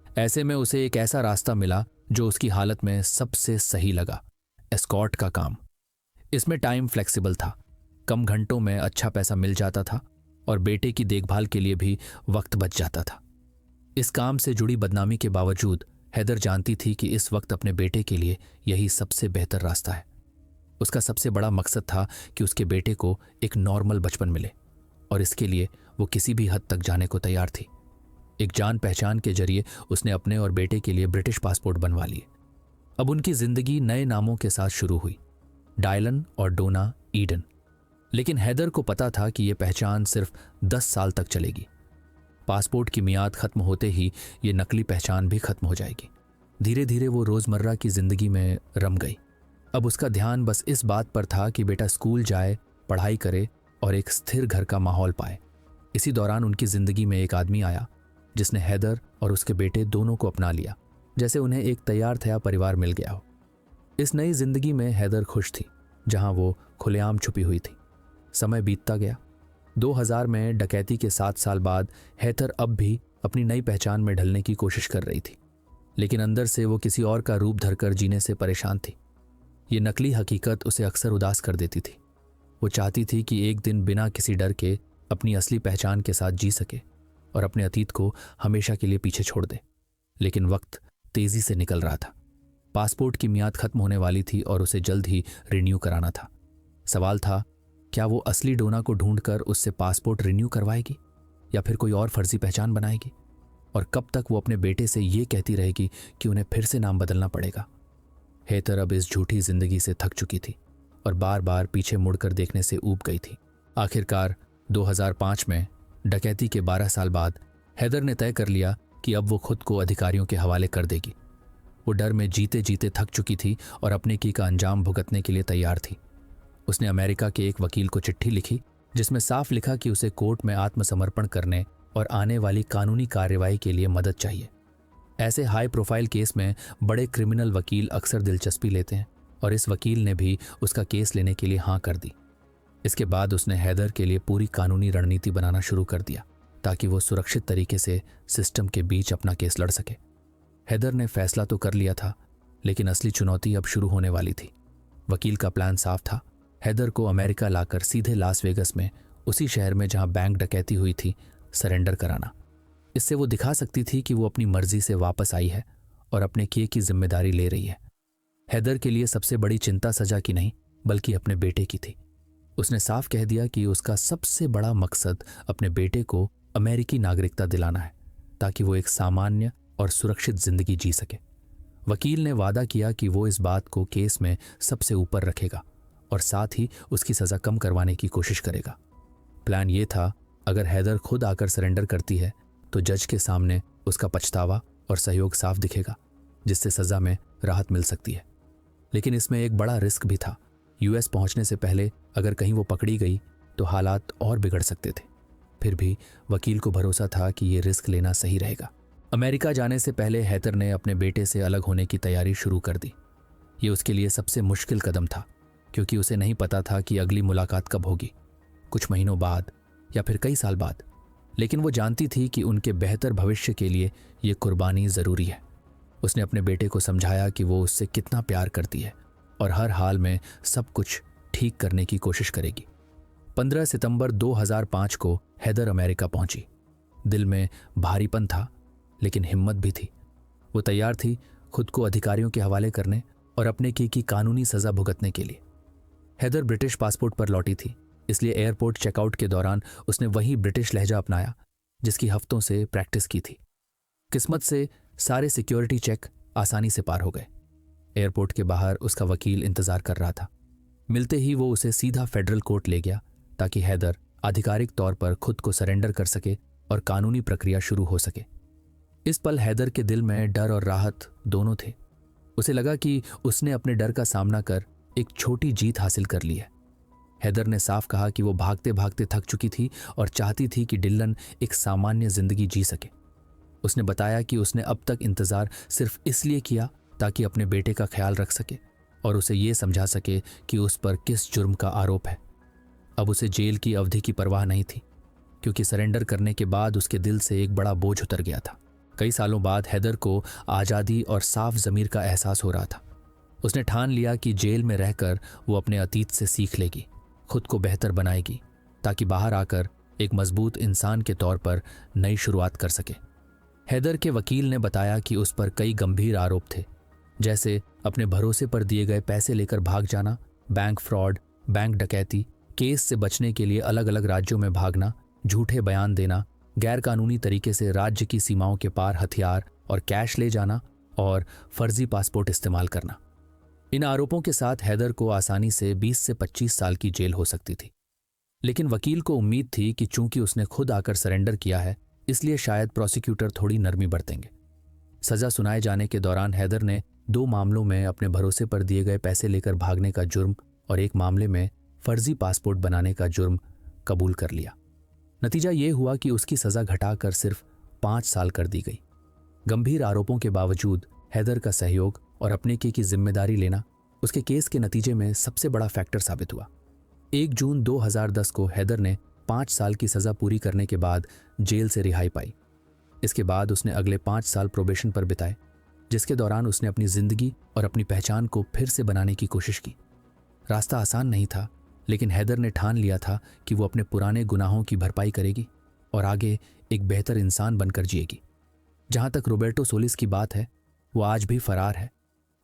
ऐसे में उसे एक ऐसा रास्ता मिला जो उसकी हालत में सबसे सही लगा, एस्कॉर्ट का काम। इसमें टाइम फ्लेक्सिबल था, कम घंटों में अच्छा पैसा मिल जाता था और बेटे की देखभाल के लिए भी वक्त बच जाता था। इस काम से जुड़ी बदनामी के बावजूद हैदर जानती थी कि इस वक्त अपने बेटे के लिए यही सबसे बेहतर रास्ता है। उसका सबसे बड़ा मकसद था कि उसके बेटे को एक नॉर्मल बचपन मिले और इसके लिए वो किसी भी हद तक जाने को तैयार थी। एक जान पहचान के जरिए उसने अपने और बेटे के लिए ब्रिटिश पासपोर्ट बनवा लिए। अब उनकी जिंदगी नए नामों के साथ शुरू हुई, डायलन और डोना ईडन। लेकिन हैदर को पता था कि यह पहचान सिर्फ 10 साल तक चलेगी। पासपोर्ट की मियाद खत्म होते ही ये नकली पहचान भी खत्म हो जाएगी। धीरे धीरे वो रोजमर्रा की जिंदगी में रम गई। अब उसका ध्यान बस इस बात पर था कि बेटा स्कूल जाए, पढ़ाई करे और एक स्थिर घर का माहौल पाए। इसी दौरान उनकी जिंदगी में एक आदमी आया जिसने हैदर और उसके बेटे दोनों को अपना लिया, जैसे उन्हें एक तैयार थया परिवार मिल गया हो। इस नई जिंदगी में हैदर खुश थी, जहां वो खुलेआम छुपी हुई थी। समय बीतता गया। 2000 में डकैती के 7 साल बाद हैदर अब भी अपनी नई पहचान में ढलने की कोशिश कर रही थी, लेकिन अंदर से वो किसी और का रूप धरकर जीने से परेशान थी। ये नकली हकीकत उसे अक्सर उदास कर देती थी। वो चाहती थी कि एक दिन बिना किसी डर के अपनी असली पहचान के साथ जी सके और अपने अतीत को हमेशा के लिए पीछे छोड़ दे। लेकिन वक्त तेजी से निकल रहा था। पासपोर्ट की मियाद खत्म होने वाली थी और उसे जल्द ही रिन्यू कराना था। सवाल था, क्या वो असली डोना को ढूंढकर उससे पासपोर्ट रिन्यू करवाएगी या फिर कोई और फर्जी पहचान बनाएगी? और कब तक वो अपने बेटे से ये कहती रहेगी कि उन्हें फिर से नाम बदलना पड़ेगा? हेतर अब इस झूठी जिंदगी से थक चुकी थी और बार बार पीछे मुड़कर देखने से ऊब गई थी। आखिरकार 2005 में डकैती के 12 साल बाद हैदर ने तय कर लिया कि अब वो खुद को अधिकारियों के हवाले कर देगी। वो डर में जीते जीते थक चुकी थी और अपने की का अंजाम भुगतने के लिए तैयार थी। उसने अमेरिका के एक वकील को चिट्ठी लिखी जिसमें साफ लिखा कि उसे कोर्ट में आत्मसमर्पण करने और आने वाली कानूनी कार्रवाई के लिए मदद चाहिए। ऐसे हाई प्रोफाइल केस में बड़े क्रिमिनल वकील अक्सर दिलचस्पी लेते हैं और इस वकील ने भी उसका केस लेने के लिए हाँ कर दी। इसके बाद उसने हैदर के लिए पूरी कानूनी रणनीति बनाना शुरू कर दिया ताकि वो सुरक्षित तरीके से सिस्टम के बीच अपना केस लड़ सके। हैदर ने फैसला तो कर लिया था, लेकिन असली चुनौती अब शुरू होने वाली थी। वकील का प्लान साफ था, हैदर को अमेरिका लाकर सीधे लास वेगस में, उसी शहर में जहां बैंक डकैती हुई थी, सरेंडर कराना। इससे वो दिखा सकती थी कि वो अपनी मर्जी से वापस आई है और अपने किए की जिम्मेदारी ले रही है। हैदर के लिए सबसे बड़ी चिंता सजा की नहीं बल्कि अपने बेटे की थी। उसने साफ कह दिया कि उसका सबसे बड़ा मकसद अपने बेटे को अमेरिकी नागरिकता दिलाना है ताकि वो एक सामान्य और सुरक्षित जिंदगी जी सके। वकील ने वादा किया कि वो इस बात को केस में सबसे ऊपर रखेगा और साथ ही उसकी सजा कम करवाने की कोशिश करेगा। प्लान ये था, अगर हैदर खुद आकर सरेंडर करती है तो जज के सामने उसका पछतावा और सहयोग साफ दिखेगा, जिससे सजा में राहत मिल सकती है। लेकिन इसमें एक बड़ा रिस्क भी था। यूएस पहुंचने से पहले अगर कहीं वो पकड़ी गई तो हालात और बिगड़ सकते थे। फिर भी वकील को भरोसा था कि ये रिस्क लेना सही रहेगा। अमेरिका जाने से पहले हैदर ने अपने बेटे से अलग होने की तैयारी शुरू कर दी। ये उसके लिए सबसे मुश्किल कदम था, क्योंकि उसे नहीं पता था कि अगली मुलाकात कब होगी, कुछ महीनों बाद या फिर कई साल बाद। लेकिन वो जानती थी कि उनके बेहतर भविष्य के लिए ये कुर्बानी ज़रूरी है। उसने अपने बेटे को समझाया कि वो उससे कितना प्यार करती है और हर हाल में सब कुछ ठीक करने की कोशिश करेगी। 15 सितंबर 2005 को हैदर अमेरिका पहुंची। दिल में भारीपन था, लेकिन हिम्मत भी थी। वो तैयार थी खुद को अधिकारियों के हवाले करने और अपने की कानूनी सजा भुगतने के लिए। हैदर ब्रिटिश पासपोर्ट पर लौटी थी, इसलिए एयरपोर्ट चेकआउट के दौरान उसने वही ब्रिटिश लहजा अपनाया जिसकी हफ्तों से प्रैक्टिस की थी। किस्मत से सारे सिक्योरिटी चेक आसानी से पार हो गए। एयरपोर्ट के बाहर उसका वकील इंतजार कर रहा था। मिलते ही वो उसे सीधा फेडरल कोर्ट ले गया ताकि हैदर आधिकारिक तौर पर खुद को सरेंडर कर सके और कानूनी प्रक्रिया शुरू हो सके। इस पल हैदर के दिल में डर और राहत दोनों थे। उसे लगा कि उसने अपने डर का सामना कर एक छोटी जीत हासिल कर ली है। हैदर ने साफ कहा कि वो भागते भागते थक चुकी थी और चाहती थी कि डिल्लन एक सामान्य जिंदगी जी सके। उसने बताया कि उसने अब तक इंतजार सिर्फ इसलिए किया ताकि अपने बेटे का ख्याल रख सके और उसे ये समझा सके कि उस पर किस जुर्म का आरोप है। अब उसे जेल की अवधि की परवाह नहीं थी, क्योंकि सरेंडर करने के बाद उसके दिल से एक बड़ा बोझ उतर गया था। कई सालों बाद हैदर को आज़ादी और साफ ज़मीर का एहसास हो रहा था। उसने ठान लिया कि जेल में रहकर वो अपने अतीत से सीख लेगी, खुद को बेहतर बनाएगी, ताकि बाहर आकर एक मजबूत इंसान के तौर पर नई शुरुआत कर सके। हैदर के वकील ने बताया कि उस पर कई गंभीर आरोप थे, जैसे अपने भरोसे पर दिए गए पैसे लेकर भाग जाना, बैंक फ्रॉड, बैंक डकैती, केस से बचने के लिए अलग अलग राज्यों में भागना, झूठे बयान देना, गैरकानूनी तरीके से राज्य की सीमाओं के पार हथियार और कैश ले जाना और फर्जी पासपोर्ट इस्तेमाल करना। इन आरोपों के साथ हैदर को आसानी से 20 से 25 साल की जेल हो सकती थी। लेकिन वकील को उम्मीद थी कि चूंकि उसने खुद आकर सरेंडर किया है, इसलिए शायद प्रोसिक्यूटर थोड़ी नरमी बरतेंगे। सजा सुनाए जाने के दौरान हैदर ने 2 मामलों में अपने भरोसे पर दिए गए पैसे लेकर भागने का जुर्म और एक मामले में फर्जी पासपोर्ट बनाने का जुर्म कबूल कर लिया। नतीजा ये हुआ कि उसकी सजा घटाकर सिर्फ 5 साल कर दी गई। गंभीर आरोपों के बावजूद हैदर का सहयोग और अपने की जिम्मेदारी लेना उसके केस के नतीजे में सबसे बड़ा फैक्टर साबित हुआ। 1 जून 2010 को हैदर ने 5 साल की सजा पूरी करने के बाद जेल से रिहाई पाई। इसके बाद उसने अगले 5 साल प्रोबेशन पर बिताए, जिसके दौरान उसने अपनी जिंदगी और अपनी पहचान को फिर से बनाने की कोशिश की। रास्ता आसान नहीं था, लेकिन हैदर ने ठान लिया था कि वो अपने पुराने गुनाहों की भरपाई करेगी और आगे एक बेहतर इंसान बनकर जिएगी। जहां तक रॉबर्टो सोलिस की बात है, वो आज भी फरार है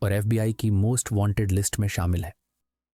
और FBI की मोस्ट वांटेड लिस्ट में शामिल है।